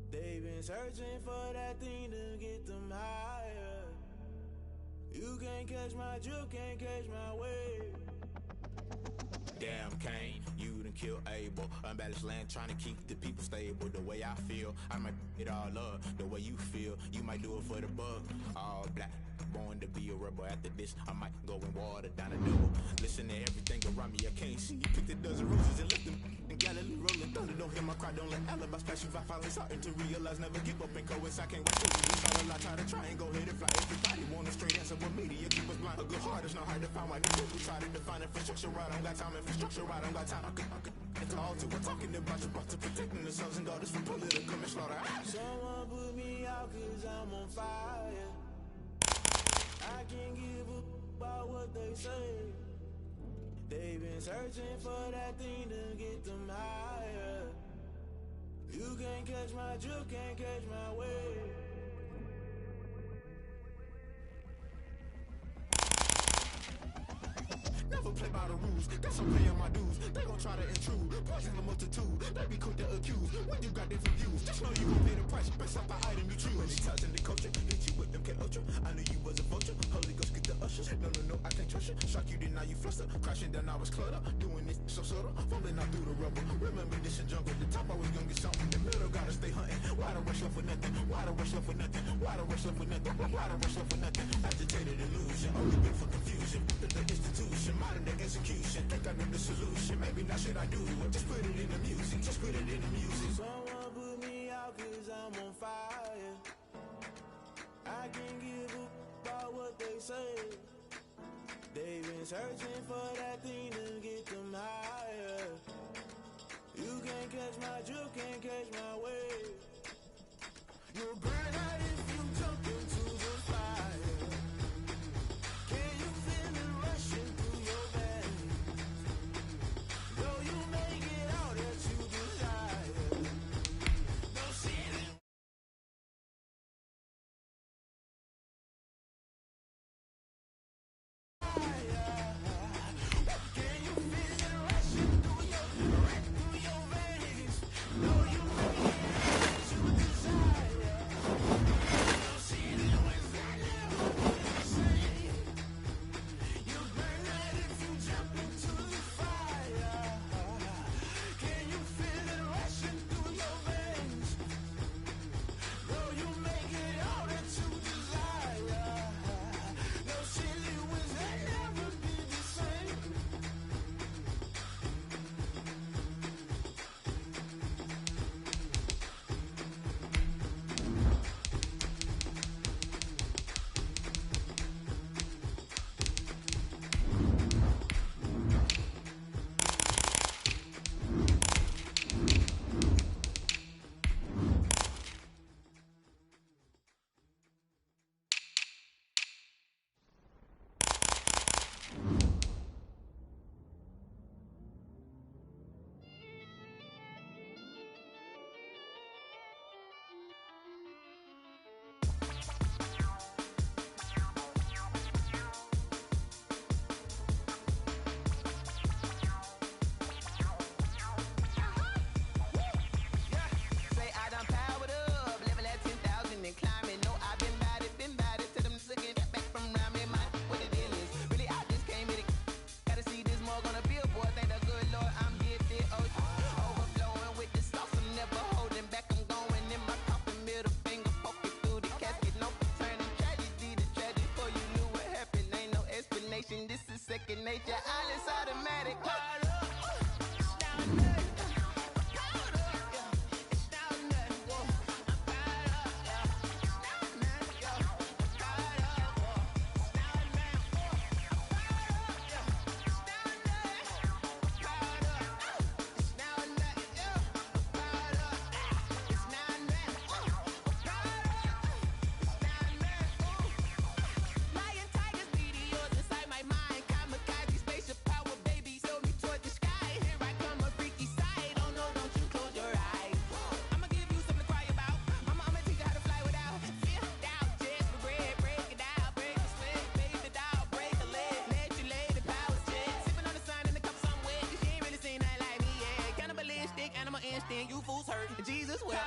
They've been searching for that thing to get them higher. You can't catch my drift, can't catch my wave. Damn, Kane, you done killed Abel. Unbalanced land, trying to keep the people stable. The way I feel, I might it all up. The way you feel, you might do it for the bug. All black, born to be a rebel. After this, I might go and water down the double. Listen to everything around me, I can't see. Picked a dozen roses and left them in Galilee rolling thunder. Don't hear my cry, don't let alibis pass you. I finally starting to realize, never give up and coincide. Can't watch you. It's all a lot, try to try and go ahead and fly. Everybody want a straight answer with media, keep us blind. A good heart is not hard to to find my niggas who try to define infrastructure right. I don't got time, infrastructure right. I don't got time. It's all to we're talking about you, about to protecting the sons and daughters from political and slaughter. Someone put me out cause I'm on fire. I can't give a about what they say. They've been searching for that thing to get them higher. You can't catch my drift, can't catch my wave. Never play by the rules, guess I'm playing my dues. They gon' try to intrude, poison the multitude. They be quick to accuse, when you got different views. Just know you gon' pay the price, based off the item you choose. Many times in the culture, hit you with them K-Ultra. I knew you was a vulture, Holy Ghost get the ushers. No, I can't trust you. Shock you, then now you fluster. Crashing down, I was clutter. Doing this so subtle, fumbling out through the rubble. Remember this in jungle, the top I was young and something. The middle gotta stay hunting. Why the rush left for nothing? Why the rush left for nothing? Why the rush left for nothing? Why the rush left for nothing? Agitated illusion, only been for confusion. The institution, modern day execution. Think I know the solution. Maybe not should I do it? Just put it in the music. Just put it in the music. Someone put me out cause I'm on fire. I can't give a about what they say. They've been searching for that thing to get them higher. You can't catch my drift, can't catch my wave. You'll burn out if you jump into the fire. Can you feel it rushing through your veins? Though you make it all that you desire. No ceiling. Can you feel it rushing through your veins? Though you make it all that you desire. No ceiling was that never the same. You burn out if you jump into the fire. Can you feel it rushing through your veins? Though you make it all that you desire. No silly was that never be the same. Say I done powered up, level at 10,000 and climbing. No, I've been bad it to them looking back from around me. My what the deal is. Really, I just came in it. Gotta see this more gonna be a boy. Thank the good Lord, I'm gifted. Oh, overflowing with the sauce. I'm never holding back. I'm going in my coffin, middle finger poking through the casket. No turning tragedy to tragic. Before you knew what happened, ain't no explanation. This is second nature. All is automatic. Lion, tigers, meteors inside my mind. Kamikaze, spaceship power, baby, sail me toward the sky. Here I come, a freaky side. Oh no, don't you close your eyes. I'ma give you something to cry about. I'ma teach you how to fly without fear. Doubt, just for bread, break it out, break a sweat, baby, the doll, break a leg, let you lay the power jet. Sipping on the sun in the cup, some wet. She ain't really seen nothing like me yet. Cannibalistic, animal instinct, you fools hurt. Jesus will.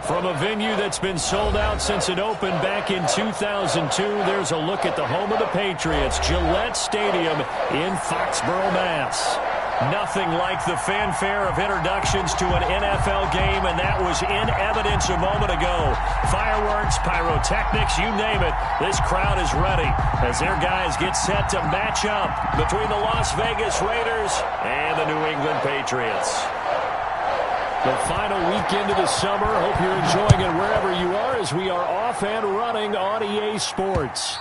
From a venue that's been sold out since it opened back in 2002, there's a look at the home of the Patriots, Gillette Stadium in Foxborough, Mass. Nothing like the fanfare of introductions to an NFL game, and that was in evidence a moment ago. Fireworks, pyrotechnics, you name it. This crowd is ready as their guys get set to match up between the Las Vegas Raiders and the New England Patriots. The final weekend of the summer. Hope you're enjoying it wherever you are as we are off and running on EA Sports.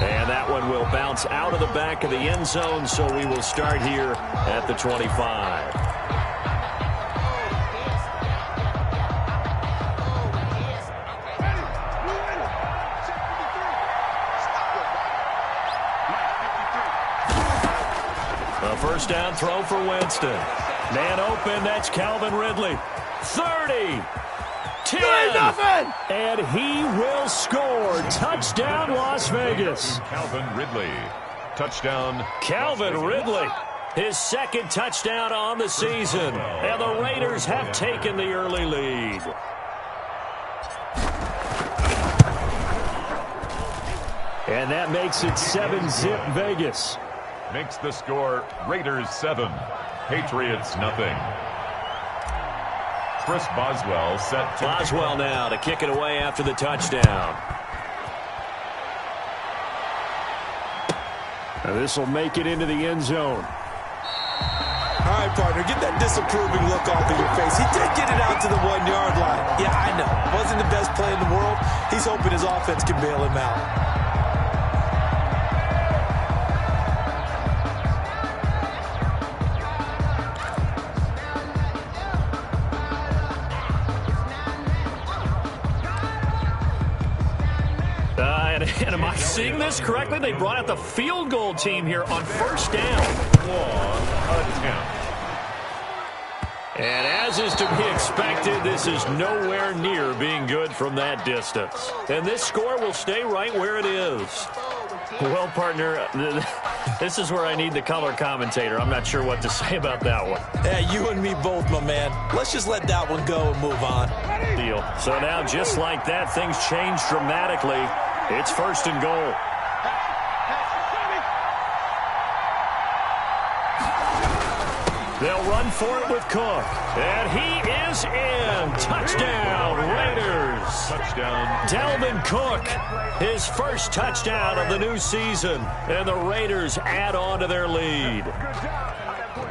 And that one will bounce out of the back of the end zone, so we will start here at the 25. A first down throw for Winston. Man open, that's Calvin Ridley. 30. 10. And he will score. Touchdown, Las Vegas. Calvin Ridley. Touchdown. Calvin Ridley. His second touchdown on the season. And the Raiders have taken the early lead. And that makes it 7-zip Vegas. Makes the score Raiders 7, Patriots nothing. Chris Boswell set to... Boswell now to kick it away after the touchdown. Now this will make it into the end zone. All right, partner, get that disapproving look off of your face. He did get it out to the 1-yard line. Yeah, I know. Wasn't the best play in the world. He's hoping his offense can bail him out. And am I seeing this correctly? They brought out the field goal team here on first down. One attempt. And as is to be expected, this is nowhere near being good from that distance. And this score will stay right where it is. Well, partner, this is where I need the color commentator. I'm not sure what to say about that one. Yeah, you and me both, my man. Let's just let that one go and move on. Deal. So now, just like that, things change dramatically. It's first and goal. They'll run for it with Cook. And he is in. Touchdown, Raiders. Touchdown. Dalvin Cook, his first touchdown of the new season. And the Raiders add on to their lead.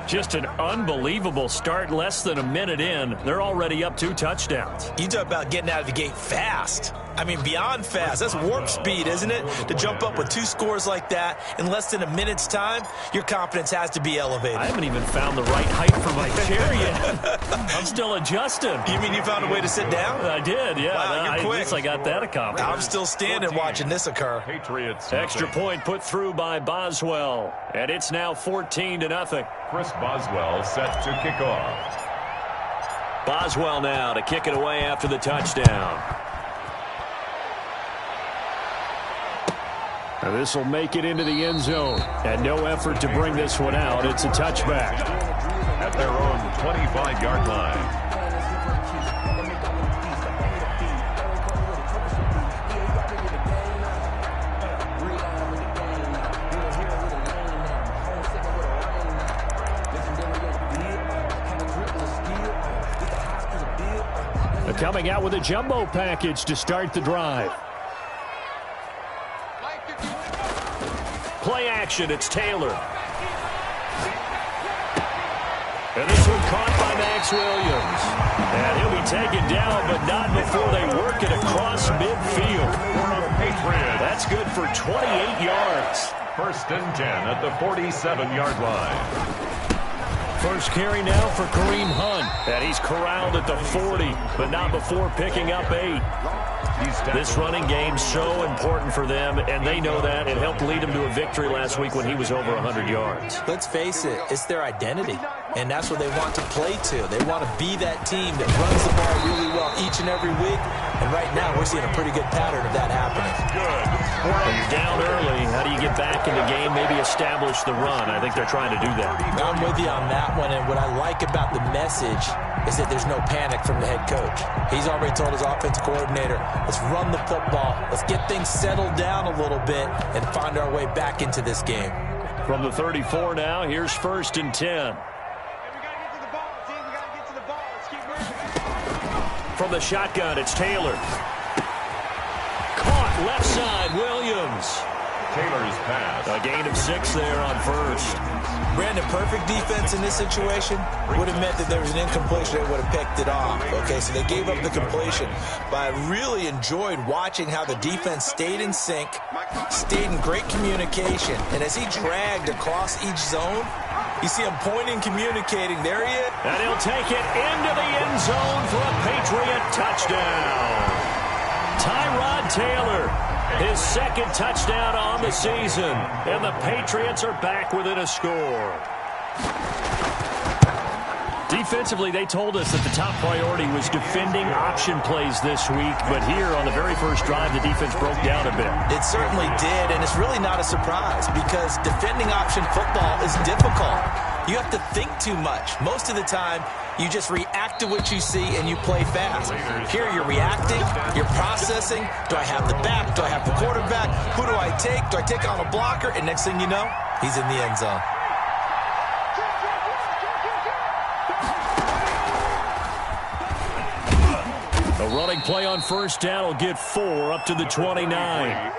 Just an unbelievable start. Less than a minute in, they're already up 2 touchdowns. You talk about getting out of the gate fast. I mean, beyond fast. That's warp speed, isn't it? To jump up with 2 scores like that in less than a minute's time, your confidence has to be elevated. I haven't even found the right height for my chair yet. I'm still adjusting. You mean you found a way to sit down? I did, yeah. Wow, you're quick. I guess I got that accomplished. I'm still standing watching this occur. Patriots. Extra point put through by Boswell. And it's now 14-0. Chris Boswell set to kick off. Boswell now to kick it away after the touchdown. Now this will make it into the end zone. And no effort to bring this one out. It's a touchback. At their own 25-yard line. Coming out with a jumbo package to start the drive. Play action, it's Taylor. And this one caught by Max Williams. And he'll be taken down, but not before they work it across midfield. That's good for 28 yards. First and 10 at the 47-yard line. First carry now for Kareem Hunt. And he's corralled at the 40, but not before picking up 8. This running game's so important for them, and they know that. It helped lead them to a victory last week when he was over 100 yards. Let's face it, it's their identity. and that's what they want to play to. They want to be that team that runs the ball really well each and every week, and right now we're seeing a pretty good pattern of that happening. When you're down early, how do you get back in the game, maybe establish the run? I think they're trying to do that. I'm with you on that one, and what I like about the message is that there's no panic from the head coach. He's already told his offensive coordinator, let's run the football, let's get things settled down a little bit and find our way back into this game. From the 34 now, here's 1st and 10. From the shotgun, it's Taylor. Caught left side, Williams. Taylor's pass. A gain of 6 there on 1st. Brandon, perfect defense in this situation would have meant that there was an incompletion. They would have picked it off. Okay, so they gave up the completion. But I really enjoyed watching how the defense stayed in sync, stayed in great communication. And as he dragged across each zone, you see him pointing, communicating. There he is. And he'll take it into the end zone for a Patriot touchdown. Tyrod Taylor, his 2nd touchdown on the season. And the Patriots are back within a score. Defensively, they told us that the top priority was defending option plays this week. But here on the very first drive, the defense broke down a bit. It certainly did, and it's really not a surprise because defending option football is difficult. You have to think too much. Most of the time, you just react to what you see and you play fast. Here you're reacting, you're processing. Do I have the back? Do I have the quarterback? Who do I take? Do I take on a blocker? And next thing you know, he's in the end zone. A running play on 1st down will get 4 up to the 29.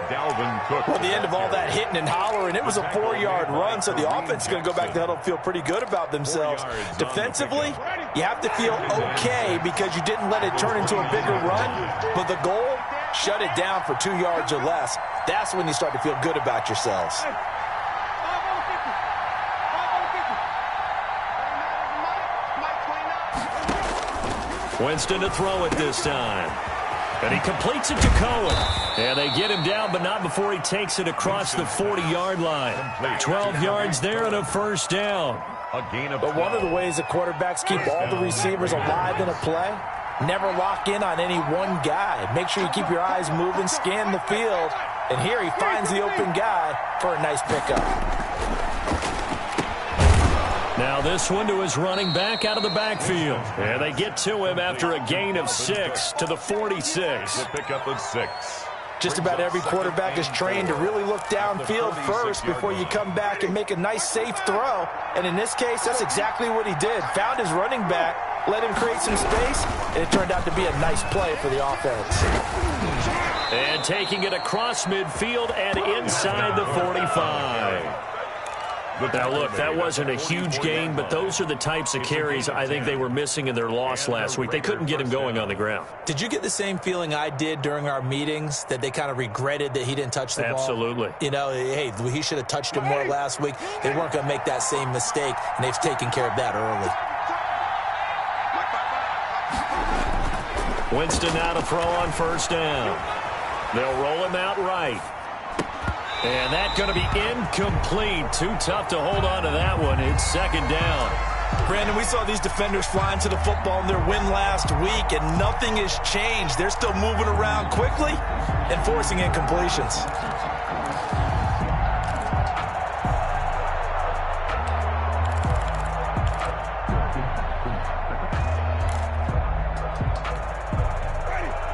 Dalvin Cook. Well, the end of all that hitting and hollering, it was a 4-yard run, so the offense is going to go back to huddle, feel pretty good about themselves. Defensively, you have to feel okay because you didn't let it turn into a bigger run, but the goal, shut it down for 2 yards or less. That's when you start to feel good about yourselves. Winston to throw it this time. And he completes it to Cohen. And they get him down, but not before he takes it across the 40-yard line. 12 yards there and a 1st down. But one of the ways the quarterbacks keep all the receivers alive in a play, never lock in on any one guy. Make sure you keep your eyes moving, scan the field. And here he finds the open guy for a nice pickup. Now this one to his running back out of the backfield. And they get to him after a gain of 6 to the 46. A pickup of 6. Just about every quarterback is trained to really look downfield first before you come back and make a nice, safe throw. And in this case, that's exactly what he did. Found his running back, let him create some space, and it turned out to be a nice play for the offense. And taking it across midfield and inside the 45. Now, look, that wasn't a huge gain, but those are the types of carries I think they were missing in their loss last week. They couldn't get him going on the ground. Did you get the same feeling I did during our meetings, that they kind of regretted that he didn't touch the ball? Absolutely. You know, hey, he should have touched it more last week. They weren't going to make that same mistake, and they've taken care of that early. Winston now to throw on 1st down. They'll roll him out right. And that's going to be incomplete. Too tough to hold on to that one. It's 2nd down. Brandon, we saw these defenders flying to the football in their win last week, and nothing has changed. They're still moving around quickly and forcing incompletions.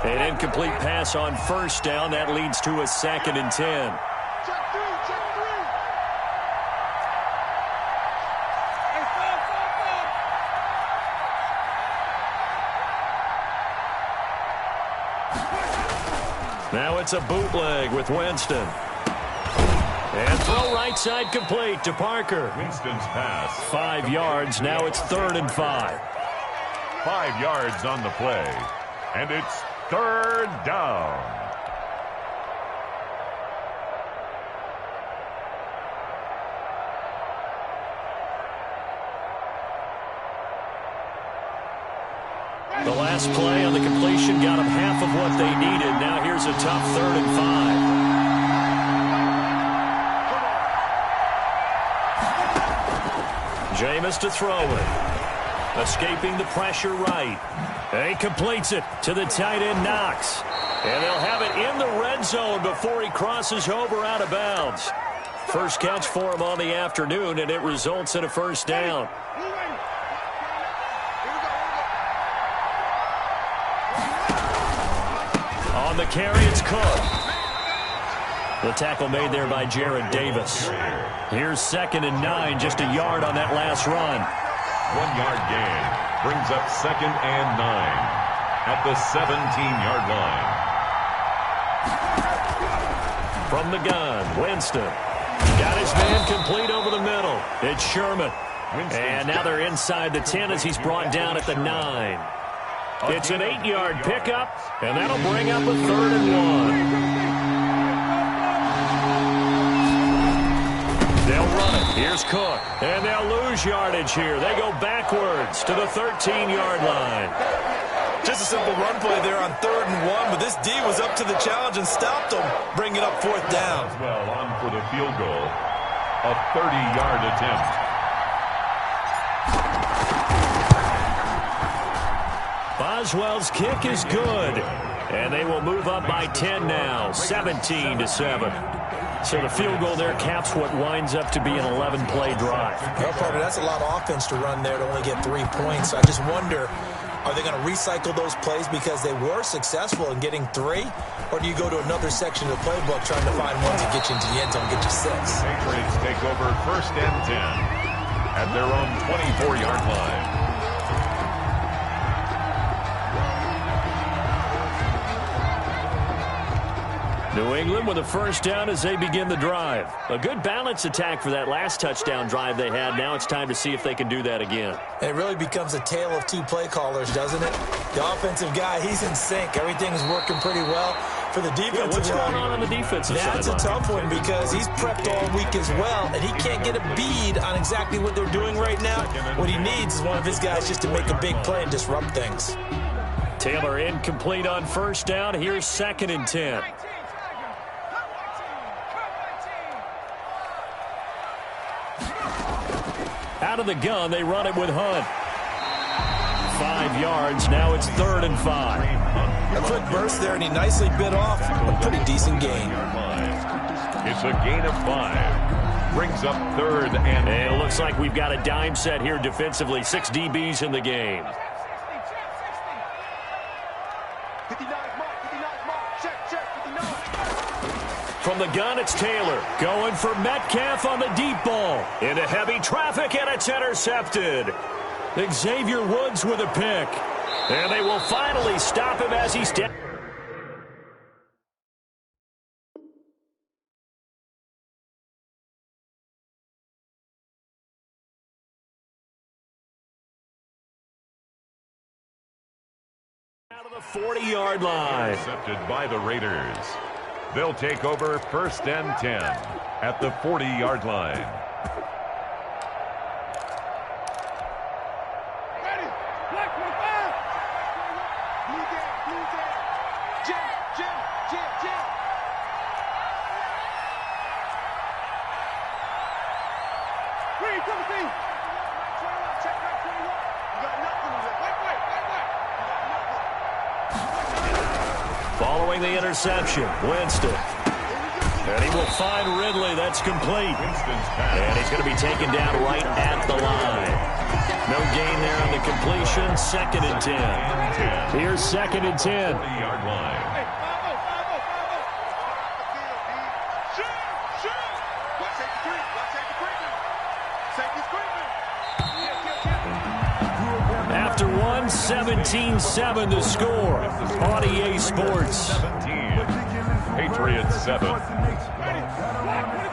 An incomplete pass on 1st down. That leads to a 2nd and 10. Now it's a bootleg with Winston. And throw right side complete to Parker. Winston's pass. 5 yards. Now it's 3rd and 5. 5 yards on the play. And it's 3rd down. The last play on the completion got them half of what they needed. Now here's a tough 3rd and 5. Jameis to throw it. Escaping the pressure right. And he completes it to the tight end Knox. And they'll have it in the red zone before he crosses over out of bounds. First catch for him on the afternoon, and it results in a first down. On the carry, it's Cook. The tackle made there by Jarrad Davis. Here's 2nd and 9, just a yard on that last run. 1 yard gain brings up 2nd and 9 at the 17-yard line. From the gun, Winston. Got his man complete over the middle. It's Sherman. And now they're inside the 10 as he's brought down at the 9. It's an 8-yard pickup, and that'll bring up a 3rd and 1. They'll run it. Here's Cook. And they'll lose yardage here. They go backwards to the 13-yard line. Just a simple run play there on 3rd and 1, but this D was up to the challenge and stopped them, bringing up 4th down. Well, on for the field goal, a 30-yard attempt. Boswell's kick is good, and they will move up by 10 now, 17-7. So the field goal there caps what winds up to be an 11-play drive. Well, probably that's a lot of offense to run there to only get 3 points. I just wonder, are they going to recycle those plays because they were successful in getting 3? Or do you go to another section of the playbook trying to find one to get you into the end zone and get you 6? Patriots take over 1st and 10 at their own 24-yard line. New England with a first down as they begin the drive. A good balance attack for that last touchdown drive they had. Now it's time to see if they can do that again. It really becomes a tale of 2 play callers, doesn't it? The offensive guy, he's in sync. Everything's working pretty well. For the defensive what's going on the defensive side? That's a tough one because he's prepped all week as well, and he can't get a bead on exactly what they're doing right now. What he needs is one of his guys just to make a big play and disrupt things. Taylor incomplete on first down. Here's 2nd and 10. Out of the gun, they run it with Hunt. 5 yards, now it's 3rd and 5. A quick burst there, and he nicely bit off a pretty decent gain. It's a gain of 5. Brings up 3rd and... And it looks like we've got a dime set here defensively. 6 DBs in the game. 59 mark, check, 59. From the gun, it's Taylor. Going for Metcalf on the deep ball. Into heavy traffic, and it's intercepted. Xavier Woods with a pick. And they will finally stop him as he steps. Out of the 40-yard line. Intercepted by the Raiders. They'll take over 1st and 10 at the 40-yard line. Following the interception, Winston. And he will find Ridley. That's complete. And he's going to be taken down right at the line. No gain there on the completion. 2nd and 10. Here's 2nd and 10. 40-yard line. After 17-7 to score on EA Sports. 17. Patriots 7.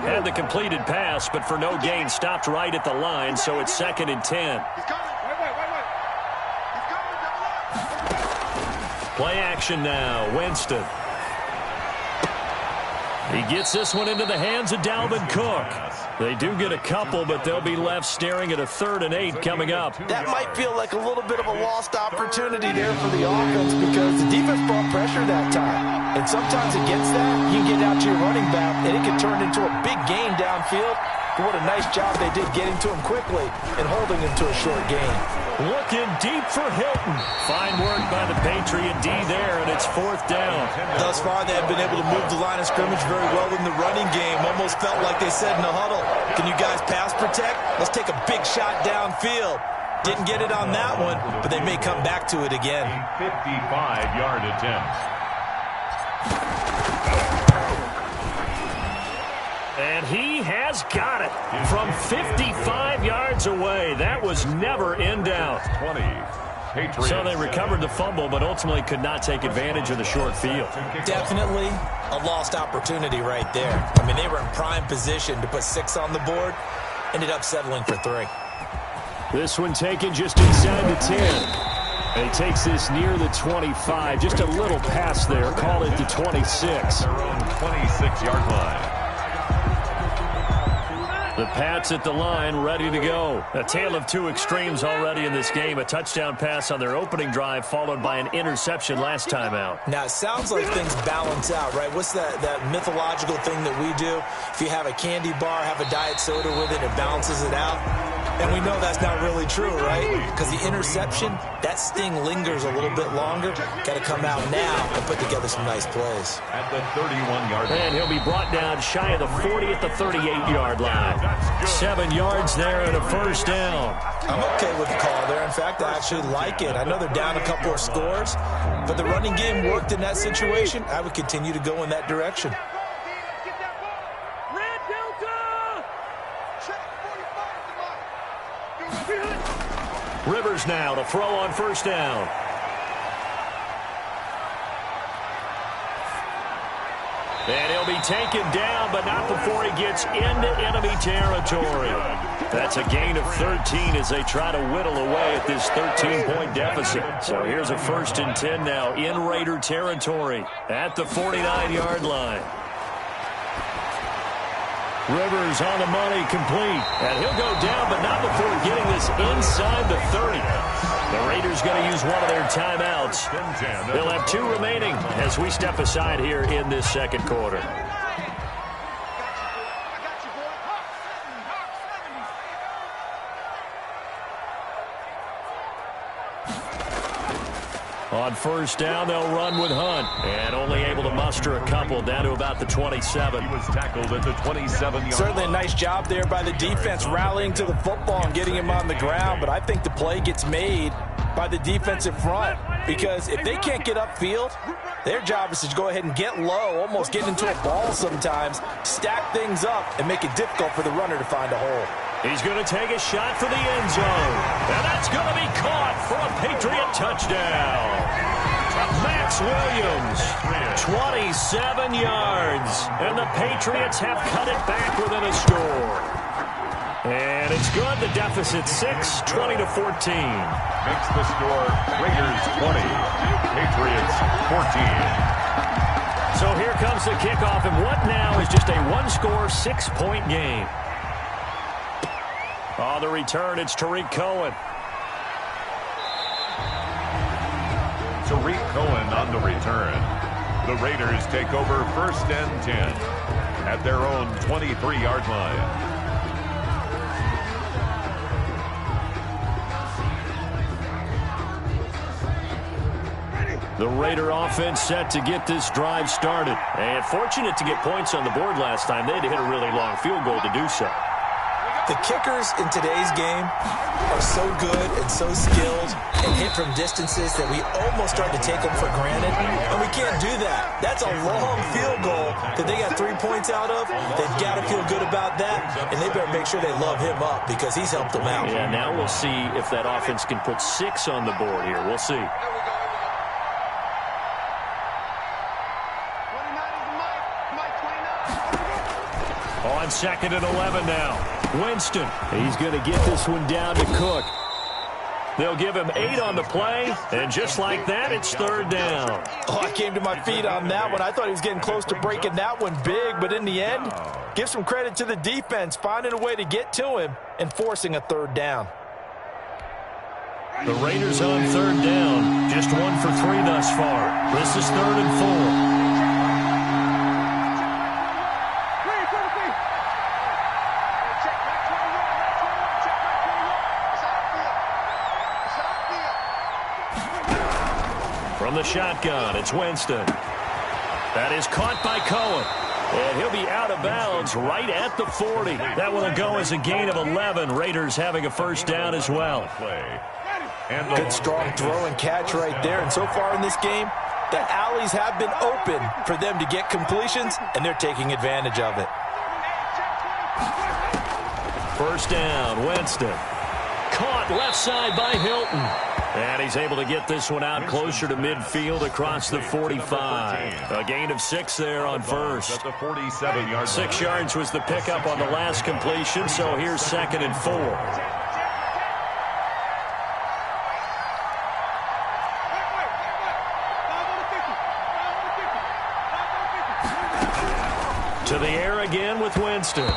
And the completed pass, but for no gain, stopped right at the line, so it's 2nd and 10. Play action now, Winston. He gets this one into the hands of Dalvin Cook. They do get a couple, but they'll be left staring at a 3rd and 8 coming up. That might feel like a little bit of a lost opportunity there for the offense because the defense brought pressure that time. And sometimes against that, you can get out to your running back, and it can turn into a big gain downfield. But what a nice job they did getting to him quickly and holding him to a short gain. Looking deep for Hilton. Fine work by the Patriot D there, and it's 4th down. Thus far, they have been able to move the line of scrimmage very well in the running game. Almost felt like they said in the huddle, can you guys pass protect? Let's take a big shot downfield. Didn't get it on that one, but they may come back to it again. 55-yard attempt. And he has got it from 55 yards away. That was never in doubt. 20. Patriots. So they recovered the fumble, but ultimately could not take advantage of the short field. Definitely a lost opportunity right there. I mean, they were in prime position to put 6 on the board. Ended up settling for 3. This one taken just inside the 10. And he takes this near the 25. Just a little pass there. Call it the 26. Their own 26-yard line. The Pats at the line, ready to go. A tale of two extremes already in this game. A touchdown pass on their opening drive, followed by an interception last time out. Now, it sounds like things balance out, right? What's that mythological thing that we do? If you have a candy bar, have a diet soda with it, it balances it out. And we know that's not really true, right? Because the interception, that sting lingers a little bit longer. Got to come out now and put together some nice plays. At the 31-yard line. And he'll be brought down shy of the 40 at the 38-yard line. 7 yards there and a 1st down. I'm okay with the call there. In fact, I actually like it. I know they're down a couple of scores, but the running game worked in that situation. I would continue to go in that direction. Rivers now to throw on 1st down. And he'll be taken down, but not before he gets into enemy territory. That's a gain of 13 as they try to whittle away at this 13-point deficit. So here's a 1st and 10 now in Raider territory at the 49-yard line. Rivers on the money, complete. And he'll go down, but not before getting this inside the 30. The Raiders going to use one of their timeouts. They'll have 2 remaining as we step aside here in this 2nd quarter. On 1st down, they'll run with Hunt. And only able to muster a couple down to about the 27. He was tackled at the 27-yard Certainly a line. nice job there by the defense rallying to the football and getting him on the ground. But I think the play gets made by the defensive front. Because if they can't get upfield, their job is to go ahead and get low, almost get into a ball sometimes, stack things up, and make it difficult for the runner to find a hole. He's going to take a shot for the end zone. And that's going to be caught for a Patriot touchdown. Max Williams, 27 yards. And the Patriots have cut it back within a score. And it's good. The deficit 6, 20-14. Makes the score Raiders 20, Patriots 14. So here comes the kickoff. And what now is just a one-score, 6-point game. On the return, it's Tariq Cohen. Tariq Cohen on the return. The Raiders take over 1st and 10 at their own 23-yard line. The Raider offense set to get this drive started. And fortunate to get points on the board last time. They had to hit a really long field goal to do so. The kickers in today's game are so good and so skilled and hit from distances that we almost start to take them for granted, and we can't do that. That's a long field goal that they got 3 points out of. They've got to feel good about that, and they better make sure they love him up because he's helped them out. Yeah, now we'll see if that offense can put 6 on the board here. We'll see. On 2nd and 11 now. Winston, he's going to get this one down to Cook. They'll give him 8 on the play, and just like that, it's 3rd down. Oh, I came to my feet on that one. I thought he was getting close to breaking that one big, but in the end, give some credit to the defense, finding a way to get to him and forcing a 3rd down. The Raiders on 3rd down, just 1 for 3 thus far. This is 3rd and 4. From the shotgun, it's Winston. That is caught by Cohen. And he'll be out of bounds right at the 40. That one will go as a gain of 11. Raiders having a first down as well. Good strong throw and catch right there. And so far in this game, the alleys have been open for them to get completions, and they're taking advantage of it. First down, Winston. Caught left side by Hilton. And he's able to get this one out closer to midfield across the 45. A gain of 6 there on first. 6 yards was the pickup on the last completion, so here's 2nd and 4. To the air again with Winston.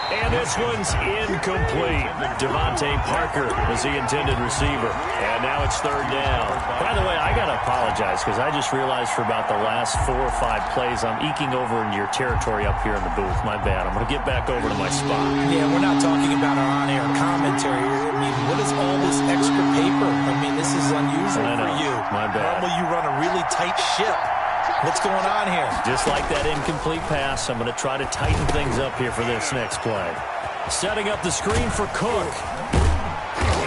And this one's incomplete. Devontae Parker was the intended receiver. And now it's 3rd down. By the way, I got to apologize because I just realized for about the last 4 or 5 plays, I'm eking over into your territory up here in the booth. My bad. I'm going to get back over to my spot. Yeah, we're not talking about our on-air commentary. I mean, what is all this extra paper? I mean, this is unusual for you. My bad. Normally you run a really tight ship. What's going on here? Just like that incomplete pass, I'm going to try to tighten things up here for this next play. Setting up the screen for Cook.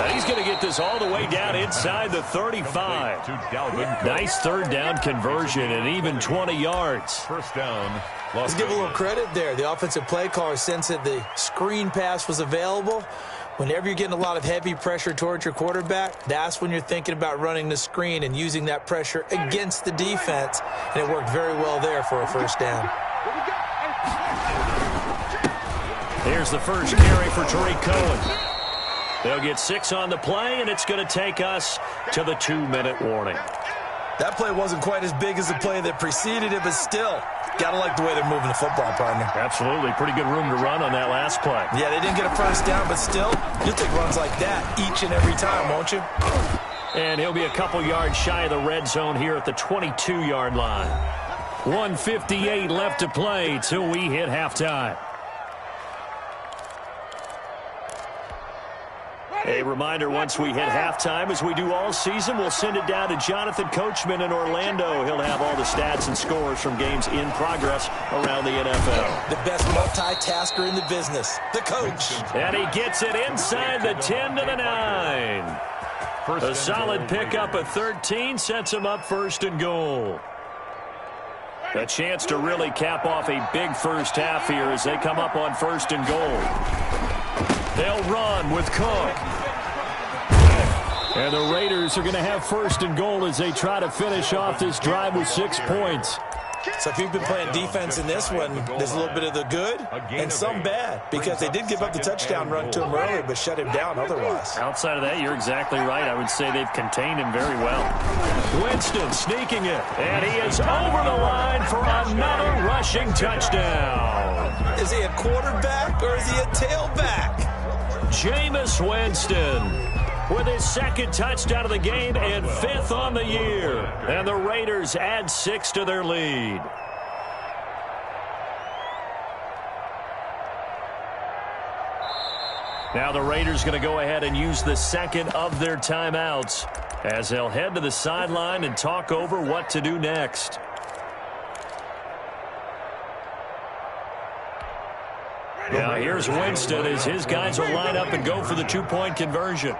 And he's going to get this all the way down inside the 35. Nice 3rd down conversion and even 20 yards. First down. Let's give a little credit there. The offensive play caller sensed that the screen pass was available. Whenever you're getting a lot of heavy pressure towards your quarterback, that's when you're thinking about running the screen and using that pressure against the defense. And it worked very well there for a first down. Here's the first carry for Tariq Cohen. They'll get 6 on the play, and it's going to take us to the 2-minute warning. That play wasn't quite as big as the play that preceded it, but still, got to like the way they're moving the football, partner. Absolutely. Pretty good room to run on that last play. Yeah, they didn't get a first down, but still, you'll take runs like that each and every time, won't you? And he'll be a couple yards shy of the red zone here at the 22-yard line. 1:58 left to play till we hit halftime. A reminder, once we hit halftime, as we do all season, we'll send it down to Jonathan Coachman in Orlando. He'll have all the stats and scores from games in progress around the NFL. The best multitasker in the business, the coach. And he gets it inside the 10 to the 9. A solid pickup at 13 sets him up 1st and goal. A chance to really cap off a big first half here as they come up on 1st and goal. They'll run with Cook. And the Raiders are going to have 1st and goal as they try to finish off this drive with 6 points. So if you've been playing defense in this one, there's a little bit of the good and some bad, because they did give up the touchdown run to him earlier but shut him down otherwise. Outside of that, you're exactly right. I would say they've contained him very well. Winston sneaking it, and he is over the line for another rushing touchdown. Is he a quarterback or is he a tailback? Jameis Winston with his 2nd touchdown of the game and 5th on the year. And the Raiders add 6 to their lead. Now the Raiders going to go ahead and use the 2nd of their timeouts as they'll head to the sideline and talk over what to do next. Now here's Winston as his guys will line up and go for the 2-point conversion.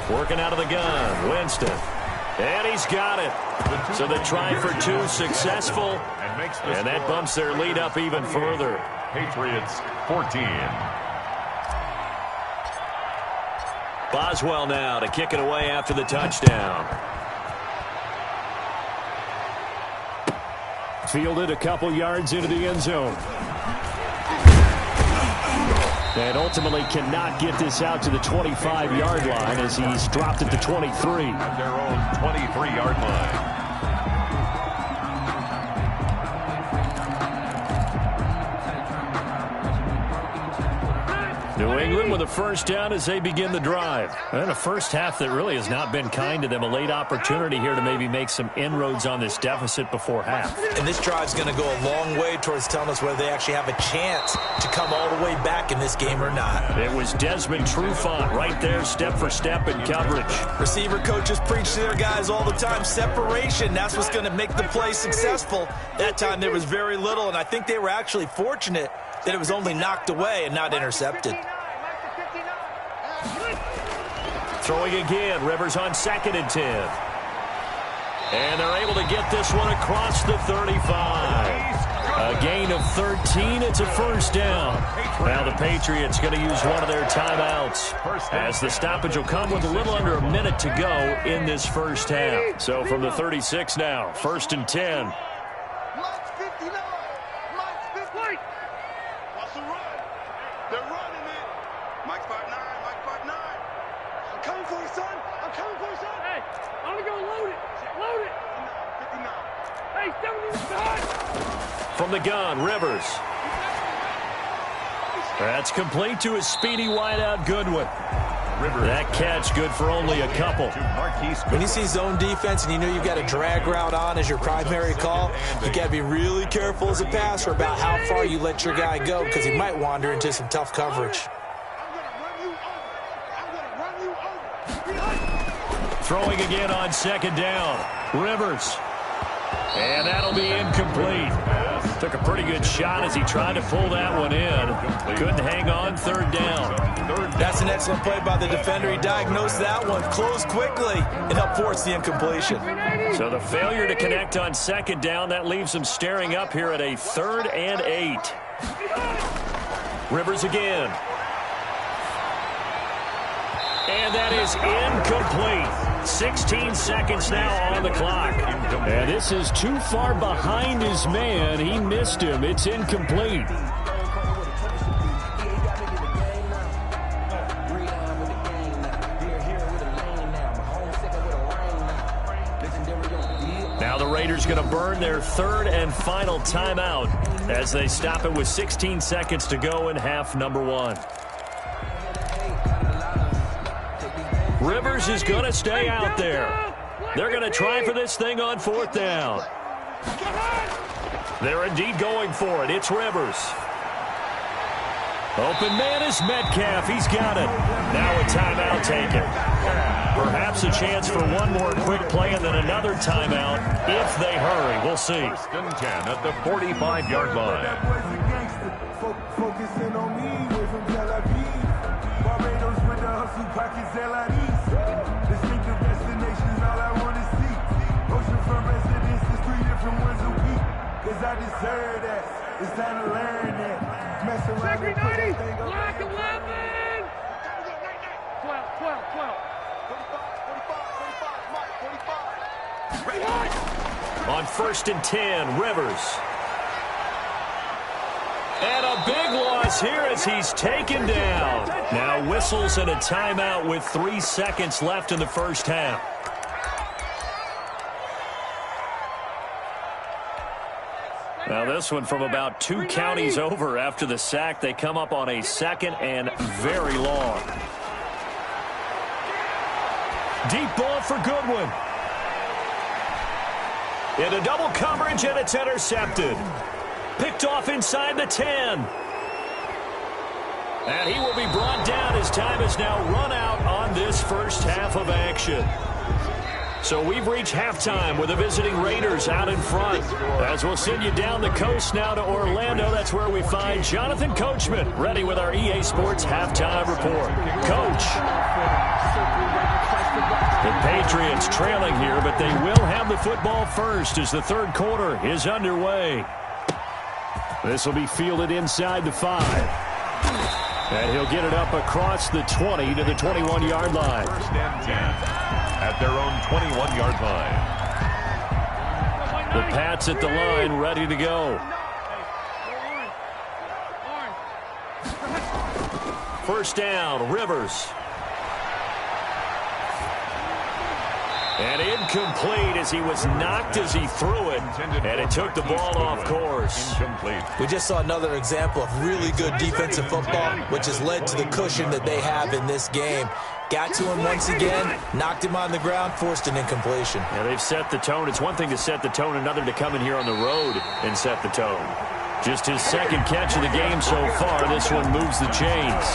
Working out of the gun, Winston. And he's got it. So the try for 2 successful. And that bumps their lead up even further. Patriots 14. Boswell now to kick it away after the touchdown. Fielded a couple yards into the end zone. And ultimately cannot get this out to the 25-yard line as he's dropped at the 23. At their own 23-yard line. New England with a first down as they begin the drive. And a first half that really has not been kind to them. A late opportunity here to maybe make some inroads on this deficit before half. And this drive's going to go a long way towards telling us whether they actually have a chance to come all the way back in this game or not. It was Desmond Trufant right there, step for step in coverage. Receiver coaches preach to their guys all the time. Separation, that's what's going to make the play successful. That time there was very little, and I think they were actually fortunate that it was only knocked away and not intercepted. Throwing again, Rivers on 2nd and 10. And they're able to get this one across the 35. A gain of 13, it's a first down. Now the Patriots going to use one of their timeouts as the stoppage will come with a little under a minute to go in this first half. So from the 36 now, 1st and 10. From the gun, Rivers. That's complete to his speedy wideout, Goodwin. That catch good for only a couple. When you see zone defense and you know you've got a drag route on as your primary call, you got to be really careful as a passer about how far you let your guy go because he might wander into some tough coverage. Throwing again on 2nd down. Rivers. And that'll be incomplete. Took a pretty good shot as he tried to pull that one in. Couldn't hang on, 3rd down. That's an excellent play by the defender. He diagnosed that one, closed quickly, and helped force the incompletion. So the failure to connect on 2nd down, that leaves him staring up here at a 3rd and 8. Rivers again. And that is incomplete. 16 seconds now on the clock. And this is too far behind his man. He missed him. It's incomplete. Now the Raiders going to burn their 3rd and final timeout as they stop it with 16 seconds to go in half number 1. Rivers is going to stay out there. They're going to try for this thing on 4th down. They're indeed going for it. It's Rivers. Open man is Metcalf. He's got it. Now a timeout taken. Perhaps a chance for one more quick play and then another timeout if they hurry. We'll see. 1st and 10 at the 45-yard line. Focusing on me, way from Tel Aviv. Barbados with the hustle pockets, LIDs. Distinctive destinations, all I want to see. Oceanfront residences, 3 different ones a week. Cause I deserve that. It's time to learn that. Mess around and put that thing on. Black 11! 12. 45. On 1st and 10, Rivers. And a big loss here as he's taken down. Now whistles and a timeout with 3 seconds left in the first half. Now this one from about 2 counties over after the sack. They come up on a 2nd and very long. Deep ball for Goodwin. Into double coverage, and it's intercepted. Picked off inside the 10. And he will be brought down as time has now run out on this first half of action. So we've reached halftime with the visiting Raiders out in front. As we'll send you down the coast now to Orlando, that's where we find Jonathan Coachman ready with our EA Sports halftime report. Coach. The Patriots trailing here, but they will have the football first as the 3rd quarter is underway. This will be fielded inside the 5. And he'll get it up across the 20 to the 21-yard line. 1st and 10 at their own 21-yard line. The Pats at the line, ready to go. First down, Rivers. And incomplete as he was knocked as he threw it, and it took the ball off course. Incomplete. We just saw another example of really good defensive football, which has led to the cushion that they have in this game. Got to him once again, knocked him on the ground, forced an incompletion. Yeah, they've set the tone. It's one thing to set the tone, another to come in here on the road and set the tone. Just his second catch of the game so far. This one moves the chains.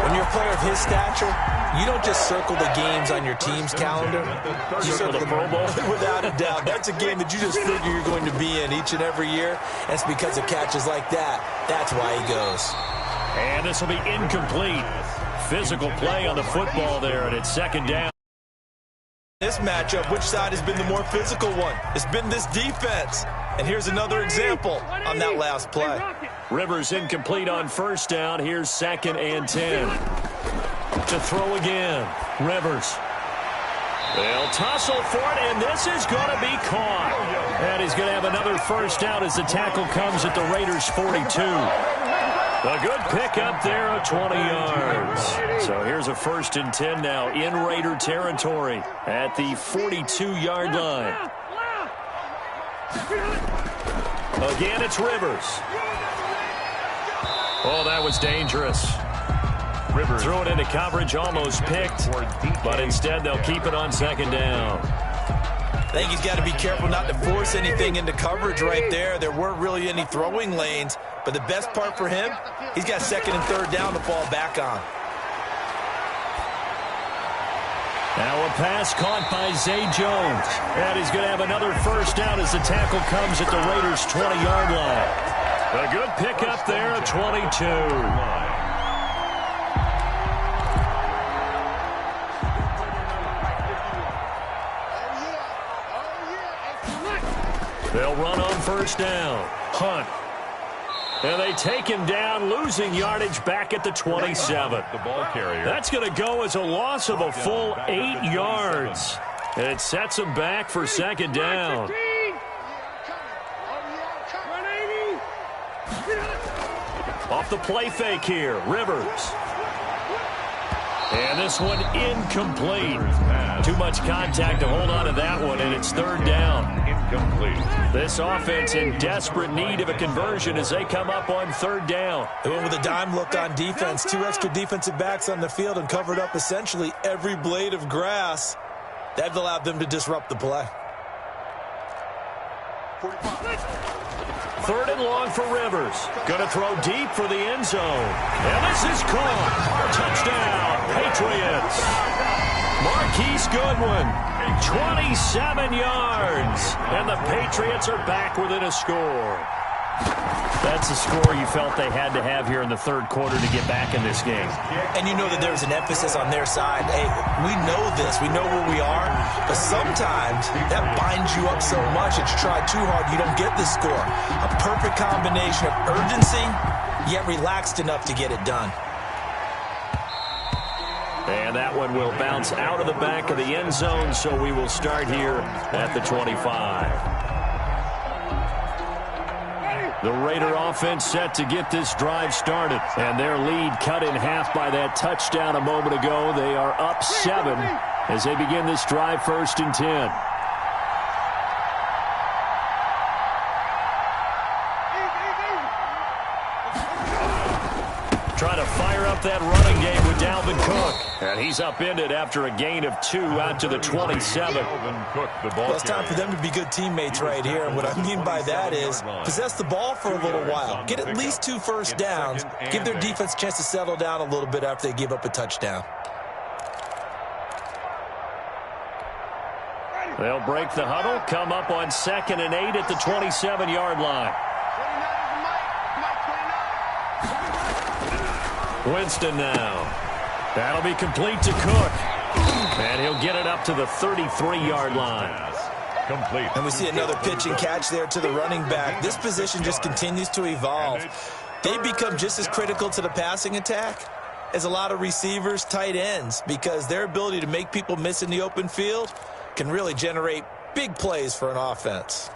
When you're a player of his stature, you don't just circle the games on your team's calendar. You circle the Pro Bowl. Without a doubt. That's a game that you just figure you're going to be in each and every year. And it's because of catches like that. That's why he goes. And this will be incomplete. Physical play on the football there, and it's second down. This matchup, which side has been the more physical one? It's been this defense. And here's another example on that last play. Rivers incomplete on first down. Here's 2nd and 10. To throw again. Rivers. They'll tussle for it, and this is going to be caught. And he's going to have another first down as the tackle comes at the Raiders' 42. A good pickup there of 20 yards. So here's a 1st and 10 now in Raider territory at the 42-yard line. Again, it's Rivers. Oh, that was dangerous. Rivers threw it into coverage, almost picked, but instead they'll keep it on 2nd down. I think he's got to be careful not to force anything into coverage right there. There weren't really any throwing lanes, but the best part for him, he's got 2nd and 3rd down to fall back on. Now a pass caught by Zay Jones. And he's going to have another first down as the tackle comes at the Raiders' 20-yard line. A good pickup there at 22. They'll run on first down. Hunt. And they take him down, losing yardage back at the 27. The ball carrier. That's going to go as a loss of a full 8 yards. And it sets him back for 2nd down. Off the play fake here, Rivers. And this one incomplete. Too much contact to hold on to that one, and it's 3rd down. Incomplete. This offense in desperate need of a conversion as they come up on 3rd down. They went with a dime look on defense. 2 extra defensive backs on the field and covered up essentially every blade of grass. That allowed them to disrupt the play. 3rd and long for Rivers. Going to throw deep for the end zone. And this is caught. Touchdown, Patriots. Marquise Goodwin, 27 yards. And the Patriots are back within a score. That's a score you felt they had to have here in the 3rd quarter to get back in this game. And you know that there's an emphasis on their side. Hey, we know this. We know where we are. But sometimes that binds you up so much that you try too hard, you don't get the score. A perfect combination of urgency, yet relaxed enough to get it done. And that one will bounce out of the back of the end zone, so we will start here at the 25. The Raider offense set to get this drive started. And their lead cut in half by that touchdown a moment ago. They are up 7 as they begin this drive 1st and 10. Trying to fire up that running game with Dalvin Cook. And he's upended after a gain of 2 out to the 27. Well, it's time for them to be good teammates right here. And what I mean by that is possess the ball for a little while. Get at least 2 first downs. Give their defense a chance to settle down a little bit after they give up a touchdown. They'll break the huddle, come up on 2nd and 8 at the 27-yard line. Winston now. That'll be complete to Cook. And he'll get it up to the 33-yard line. Complete. And we see another pitch and catch there to the running back. This position just continues to evolve. They become just as critical to the passing attack as a lot of receivers, tight ends, because their ability to make people miss in the open field can really generate big plays for an offense.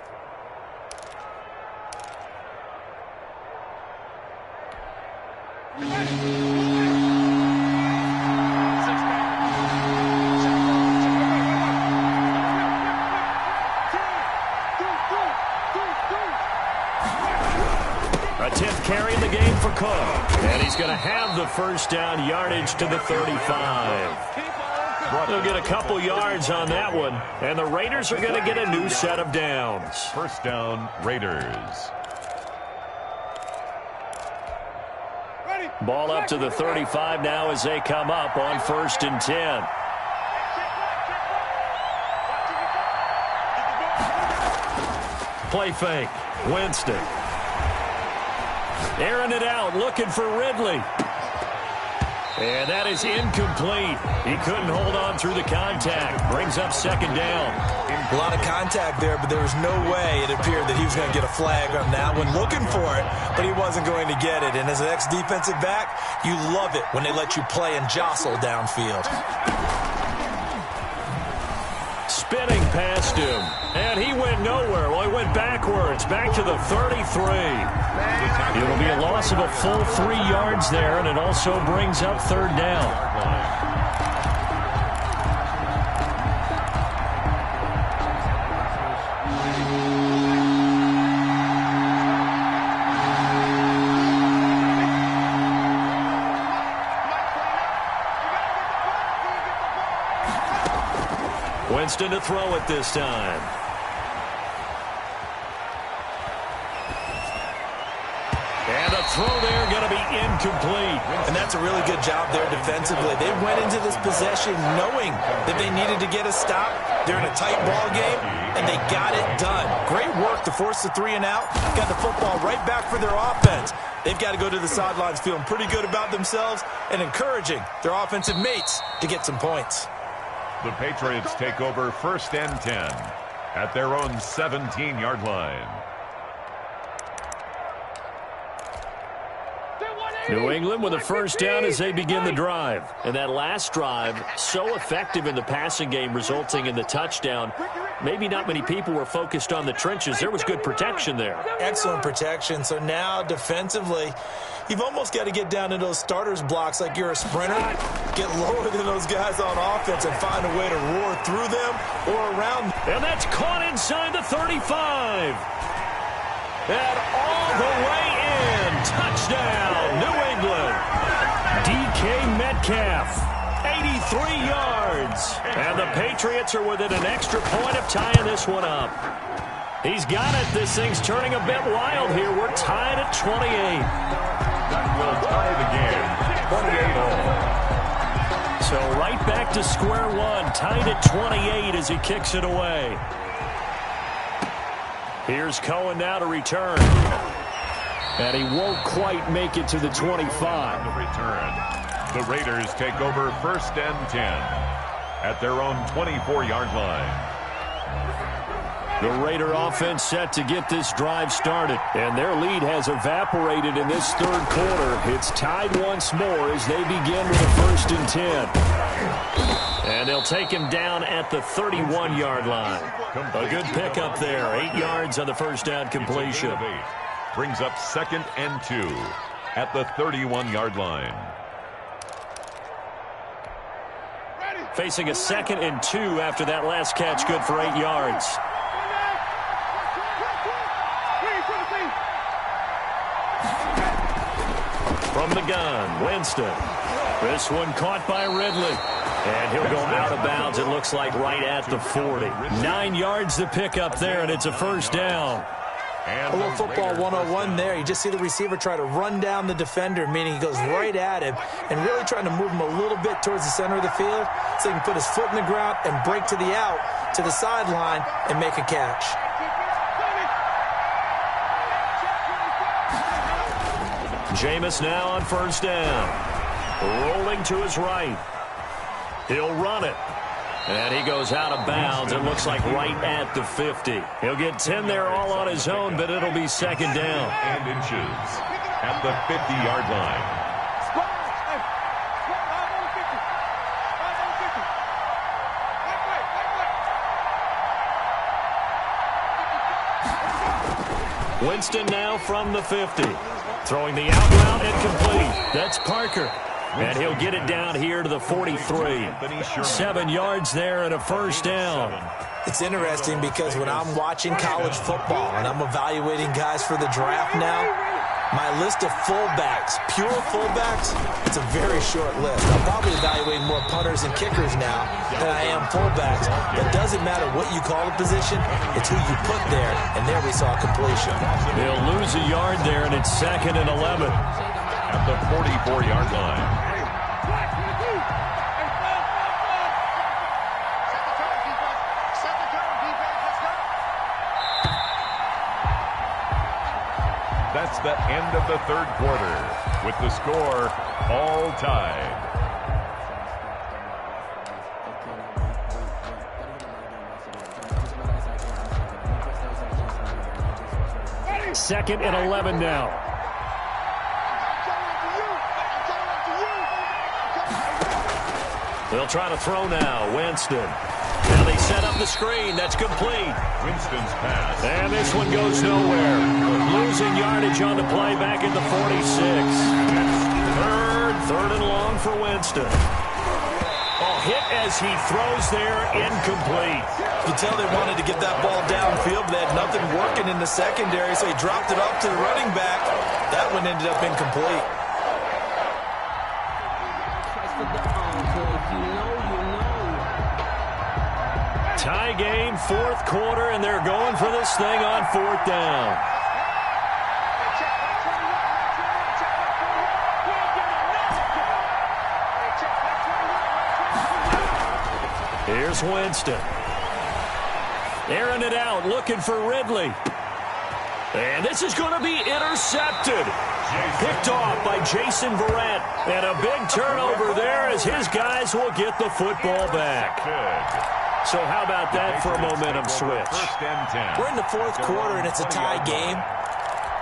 A 10th carry in the game for Cook. And he's going to have the first down yardage to the 35. They'll get a couple yards on that one. And the Raiders are going to get a new set of downs. First down, Raiders. Ball up to the 35 now as they come up on 1st and 10. Play fake. Winston. Airing it out, looking for Ridley. And that is incomplete. He couldn't hold on through the contact. Brings up 2nd down. A lot of contact there, but there was no way it appeared that he was going to get a flag on that one. Looking for it, but he wasn't going to get it. And as an ex-defensive back, you love it when they let you play and jostle downfield. Spinning past him, and he went nowhere. Well, he went backwards, back to the 33. It'll be a loss of a full 3 yards there, and it also brings up 3rd down. Winston to throw it this time. And the throw there going to be incomplete. And that's a really good job there defensively. They went into this possession knowing that they needed to get a stop. They're in a tight ball game, and they got it done. Great work to force the 3 and out. Got the football right back for their offense. They've got to go to the sidelines feeling pretty good about themselves and encouraging their offensive mates to get some points. The Patriots take over 1st and 10 at their own 17-yard line. New England with a first down as they begin the drive. And that last drive, so effective in the passing game, resulting in the touchdown. Maybe not many people were focused on the trenches. There was good protection there. Excellent protection. So now defensively, you've almost got to get down to those starters blocks like you're a sprinter. Get lower than those guys on offense and find a way to roar through them or around them. And that's caught inside the 35. And all the way in. Touchdown, New England. DK Metcalf, 83 yards. And the Patriots are within an extra point of tying this one up. He's got it. This thing's turning a bit wild here. We're tied at 28. That will tie the game. 28 all. So right back to square one. Tied at 28 as he kicks it away. Here's Cohen now to return. And he won't quite make it to the 25. On the return, the Raiders take over 1st and 10 at their own 24-yard line. The Raider offense set to get this drive started. And their lead has evaporated in this 3rd quarter. It's tied once more as they begin with a 1st and 10. And they'll take him down at the 31-yard line. A good pickup there. 8 yards on the first down completion. Brings up 2nd and 2 at the 31-yard line. Facing a 2nd and 2 after that last catch, good for 8 yards. From the gun, Winston. This one caught by Ridley. And he'll go out of bounds, it looks like, right at the 40. 9 yards to pick up there, and it's a first down. A little football 101 there. You just see the receiver try to run down the defender, meaning he goes right at him and really trying to move him a little bit towards the center of the field so he can put his foot in the ground and break to the out, to the sideline, and make a catch. Jameis now on first down. Rolling to his right. He'll run it. And he goes out of bounds. It looks like right at the 50. He'll get 10 there all on his own, but it'll be 2nd down. And inches at the 50-yard line. Winston now from the 50. Throwing the out route and complete. That's Parker. And he'll get it down here to the 43. 7 yards there and a first down. It's interesting because when I'm watching college football and I'm evaluating guys for the draft now, My list of fullbacks, pure fullbacks, it's a very short list. I'm probably evaluating more punters and kickers now than I am fullbacks. But it doesn't matter what you call a position, it's who you put there, and there we saw completion. They'll lose a yard there, and it's 2nd and 11. At the 44-yard line. That's the end of the third quarter, with the score all tied. Second and 11 now. They'll try to throw now. Winston. Now they set up the screen. That's complete. Winston's pass. And this one goes nowhere. Losing yardage on the play back at the 46. Third and long for Winston. Oh, hit as he throws there, incomplete. You can tell they wanted to get that ball downfield, but they had nothing working in the secondary, so he dropped it off to the running back. That one ended up incomplete. Tie game, fourth quarter, and they're going for this thing on 4th down. Here's Winston. Airing it out, looking for Ridley. And this is going to be intercepted. Picked off by Jason Verrett. And a big turnover there as his guys will get the football back. So how about that for a momentum switch? We're in the fourth quarter, and it's a tie game.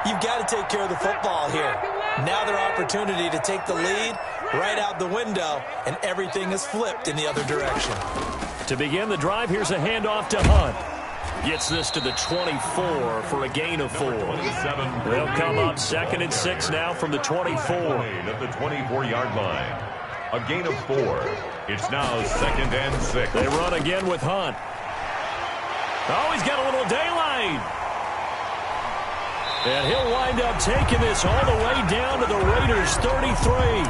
You've got to take care of the football here. Now their opportunity to take the lead right out the window, and everything is flipped in the other direction. To begin the drive, here's a handoff to Hunt. Gets this to the 24 for a gain of 4. They'll come up 2nd and 6 now from the 24. At the 24-yard line. A gain of 4. It's now 2nd and 6. They run again with Hunt. Oh, he's got a little daylight. And he'll wind up taking this all the way down to the Raiders' 33.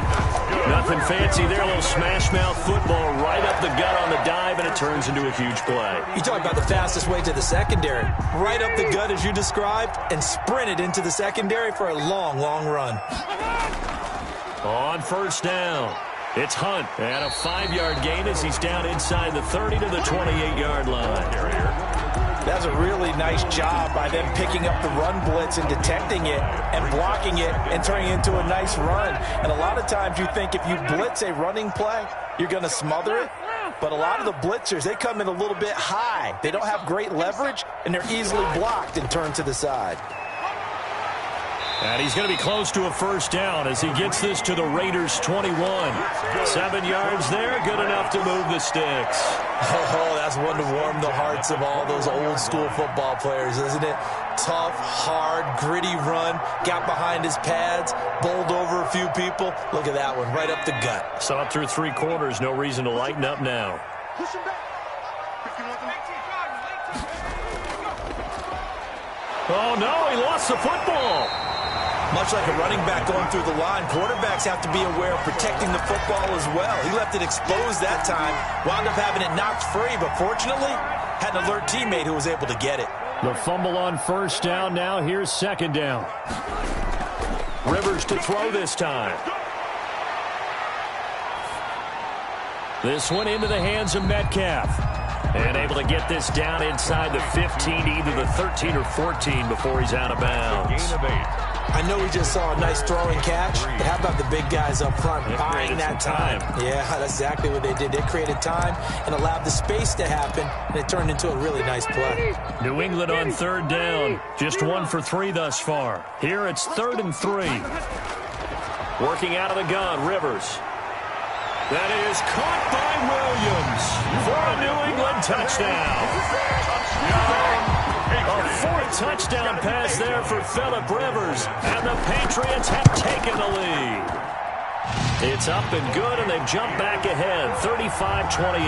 Nothing fancy there. A little smash-mouth football right up the gut on the dive, and it turns into a huge play. You talk about the fastest way to the secondary. Right up the gut, as you described, and sprinted into the secondary for a long, long run. On 1st down, it's Hunt. And a 5-yard gain as he's down inside the 30 to the 28-yard line. That's a really nice job by them picking up the run blitz and detecting it and blocking it and turning it into a nice run. And a lot of times you think if you blitz a running play, you're going to smother it. But a lot of the blitzers, they come in a little bit high. They don't have great leverage, and they're easily blocked and turned to the side. And he's going to be close to a 1st down as he gets this to the Raiders' 21. 7 yards there, good enough to move the sticks. Oh, that's one to warm the hearts of all those old-school football players, isn't it? Tough, hard, gritty run, got behind his pads, bowled over a few people. Look at that one, right up the gut. So up through 3 quarters, no reason to lighten up now. Oh, no, he lost the football. Much like a running back going through the line, quarterbacks have to be aware of protecting the football as well. He left it exposed that time, wound up having it knocked free, but fortunately, had an alert teammate who was able to get it. The fumble on 1st down now. Here's 2nd down. Rivers to throw this time. This one into the hands of Metcalf. And able to get this down inside the 15, either the 13 or 14 before he's out of bounds. Gain of 8. I know we just saw a nice throwing catch, but how about the big guys up front buying that time? Yeah, that's exactly what they did. They created time and allowed the space to happen, and it turned into a really nice play. New England on 3rd down. Just 1 for 3 thus far. Here it's 3rd and 3. Working out of the gun, Rivers. That is caught by Williams for a New England touchdown. A 4th touchdown pass there for Phillip Rivers, and the Patriots have taken the lead. It's up and good, and they've jumped back ahead, 35-28.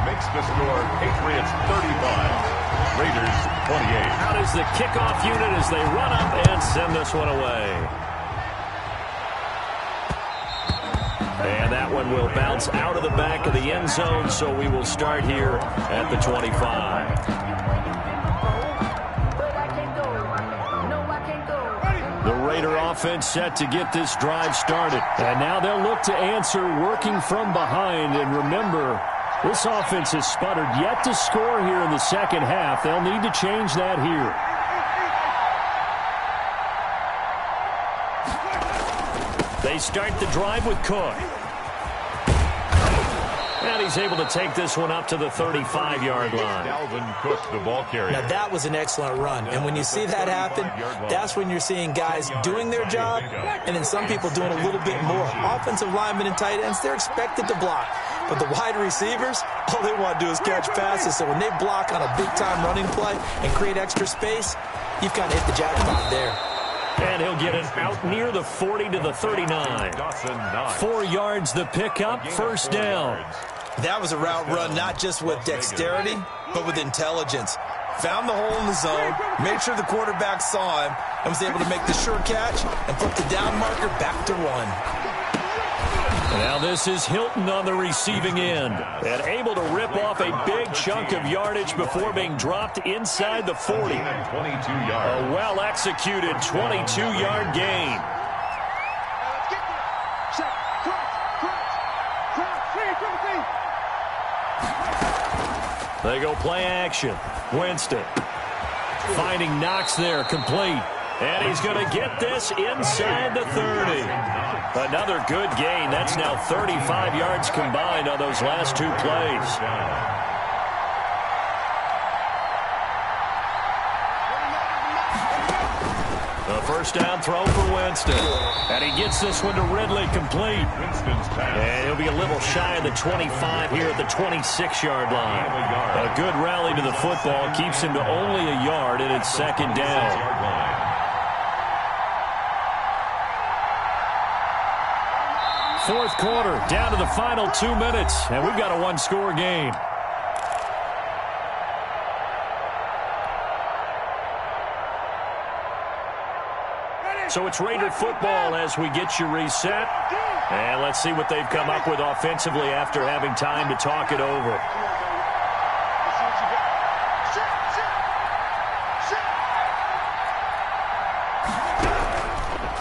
Makes the score Patriots 35, Raiders 28. Out is the kickoff unit as they run up and send this one away. And that one will bounce out of the back of the end zone, so we will start here at the 25. The Raider offense set to get this drive started. And now they'll look to answer working from behind. And remember, this offense has sputtered yet to score here in the second half. They'll need to change that here. They start the drive with Cook. And he's able to take this one up to the 35-yard line. Dalvin Cook, the ball carrier. Now, that was an excellent run. And when you see that happen, that's when you're seeing guys doing their job and then some people doing a little bit more. Offensive linemen and tight ends, they're expected to block. But the wide receivers, all they want to do is catch passes. So when they block on a big-time running play and create extra space, you've kind of hit the jackpot there. And he'll get it out near the 40 to the 39. 4 yards the pickup, first down. That was a route run not just with dexterity, but with intelligence. Found the hole in the zone, made sure the quarterback saw him, and was able to make the sure catch and flip the down marker back to run. Now this is Hilton on the receiving end, and able to rip off a big chunk of yardage before being dropped inside the 40. 22 yards. A well-executed 22-yard gain. They go play action. Winston finding Knox there, complete. And he's going to get this inside the 30. Another good gain. That's now 35 yards combined on those last 2 plays. A first down throw for Winston. And he gets this one to Ridley, complete. And he'll be a little shy of the 25 here at the 26-yard line. A good rally to the football keeps him to only a yard, and it's second down. Fourth quarter, down to the final 2 minutes, and we've got a one-score game. So it's Raider football as we get you reset. And let's see what they've come up with offensively after having time to talk it over.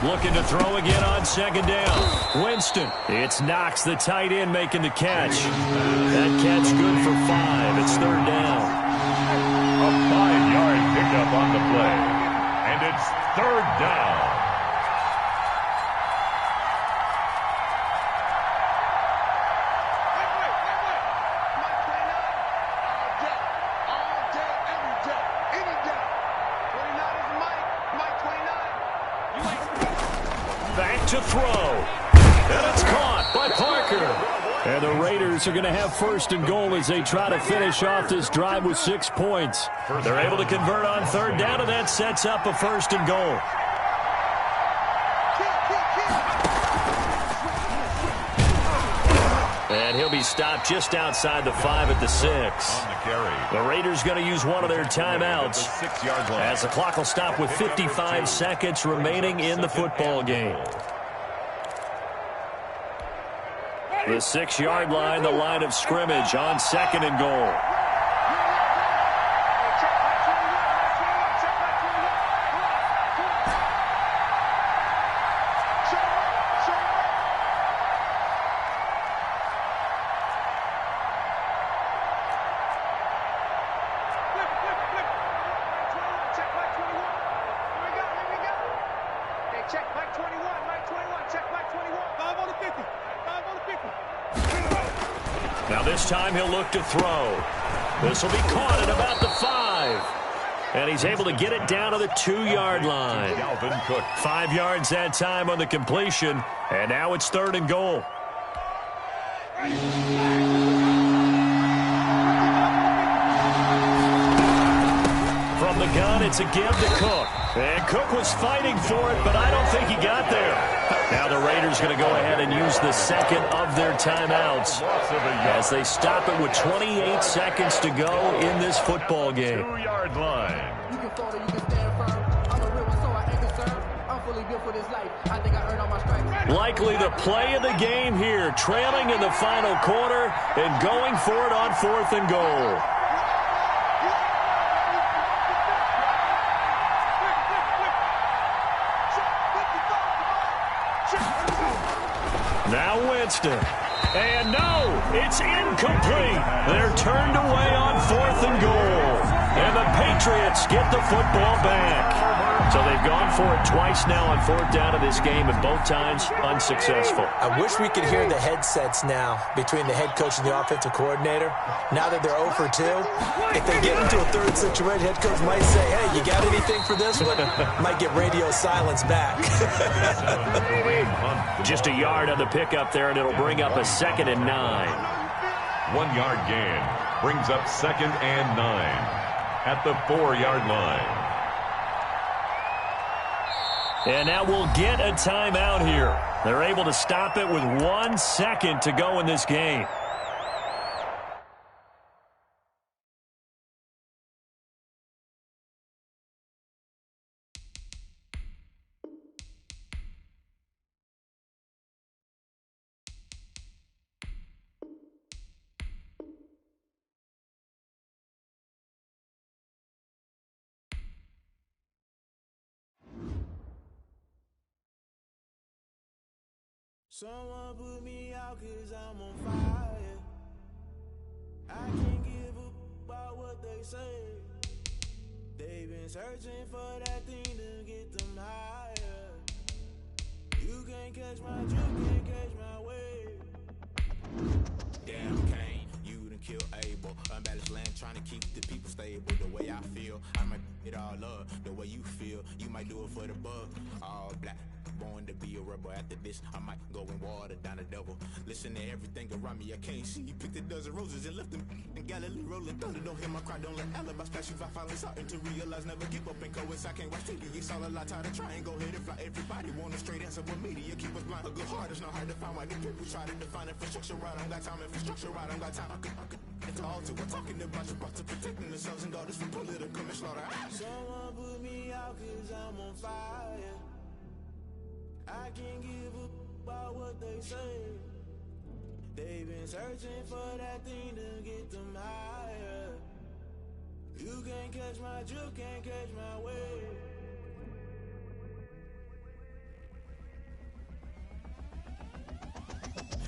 Looking to throw again on second down. Winston. It's Knox, the tight end, making the catch. That catch good for 5. It's third down. A 5-yard pickup on the play. And it's third down. Back to throw. And it's caught by Parker. And the Raiders are going to have first and goal as they try to finish off this drive with 6 points. They're able to convert on third down, and that sets up a first and goal. And he'll be stopped just outside the 5 at the 6. On the carry. The Raiders going to use one of their timeouts as the clock will stop with 55 seconds remaining in the football game. The 6-yard line, the line of scrimmage on second and goal. Now this time he'll look to throw. This will be caught at about the 5. And he's able to get it down to the 2-yard line. 5 yards that time on the completion. And now it's third and goal. From the gun, it's a give to Cook. And Cook was fighting for it, but I don't think he got there. Now the Raiders going to go ahead and use the second of their timeouts as they stop it with 28 seconds to go in this football game. 2-yard line. You can fall or you can stand firm. I'm a real one, so I ain't concerned. I'm fully built for this life. I think I earned all my stripes. Likely the play of the game here, trailing in the final quarter and going for it on 4th and goal. Now Winston. And no, it's incomplete. They're turned away on 4th and goal. And the Patriots get the football back. So they've gone for it twice now on 4th down of this game, and both times unsuccessful. I wish we could hear the headsets now between the head coach and the offensive coordinator. Now that they're 0 for 2, if they get into a third situation, head coach might say, hey, you got anything for this one? Might get radio silence back. Just a yard on the pickup there, and it'll bring up a 2nd and 9. 1-yard gain brings up 2nd and 9 at the 4-yard line. And now we'll get a timeout here. They're able to stop it with 1 second to go in this game. Someone put me out 'cause I'm on fire. I can't give up about what they say. They've been searching for that thing to get them higher. You can't catch my drift, can't catch my wave. Damn, Kane, you done kill Abel. Unbalanced land trying to keep the people stable. The way I feel, I might it all up. The way you feel, you might do it for the buck. All black. Born to be a rebel. After this, I might go and water down the devil. Listen to everything around me, I can't see. Picked a dozen roses and left them in Galilee rolling thunder. Don't hear my cry, don't let alibis flash. If I finally starting to realize, never give up and coast. I can't watch TV, it's all a lot. Tired of trying, go ahead and fly. Everybody want a straight answer, but media keep us blind. A good heart is not hard to find. Why the people try to define infrastructure right? I don't got time, infrastructure right? I don't got time. I could it's all to we're talking about your to protecting the sons and daughters from political slaughter. Someone put me out 'cause I'm on fire. I can't give up about what they say. They've been searching for that thing to get them higher. You can't catch my drift, can't catch my wave.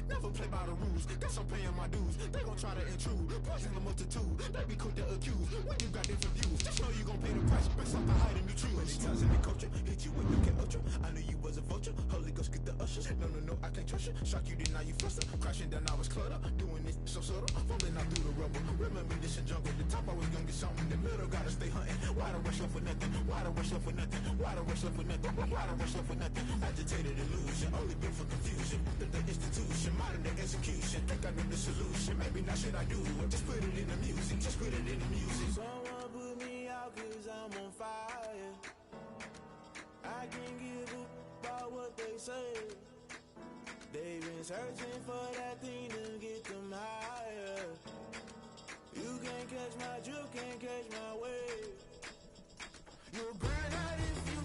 Never play by the rules, guess I'm paying my dues. They gon' try to intrude, poison the multitude. They be quick to accuse, when you got different views. Just know you gon' pay the price, best off the hiding the truth. Many times in the culture, hit you with the ultra. I knew you was a vulture, Holy Ghost get the ushers. No, I can't trust you. Shock you, then now you fluster. Crashing down, I was cluttered. Doing this so subtle, falling out through the rubble. Remember this in jungle, the top I was gonna get something. The middle gotta stay hunting. Why the rush left for nothing? Why the rush left for nothing? Why the rush left for nothing? Why the rush left for nothing? Agitated illusion, only built for confusion. The institution, modern day execution. Think I know the solution. Maybe not should I do it? Just put it in the music. Just put it in the music. Someone put me out 'cause I'm on fire. I can't give up about what they say. They've been searching for that thing to get them higher. You can't catch my drift, can't catch my wave. You'll burn out if you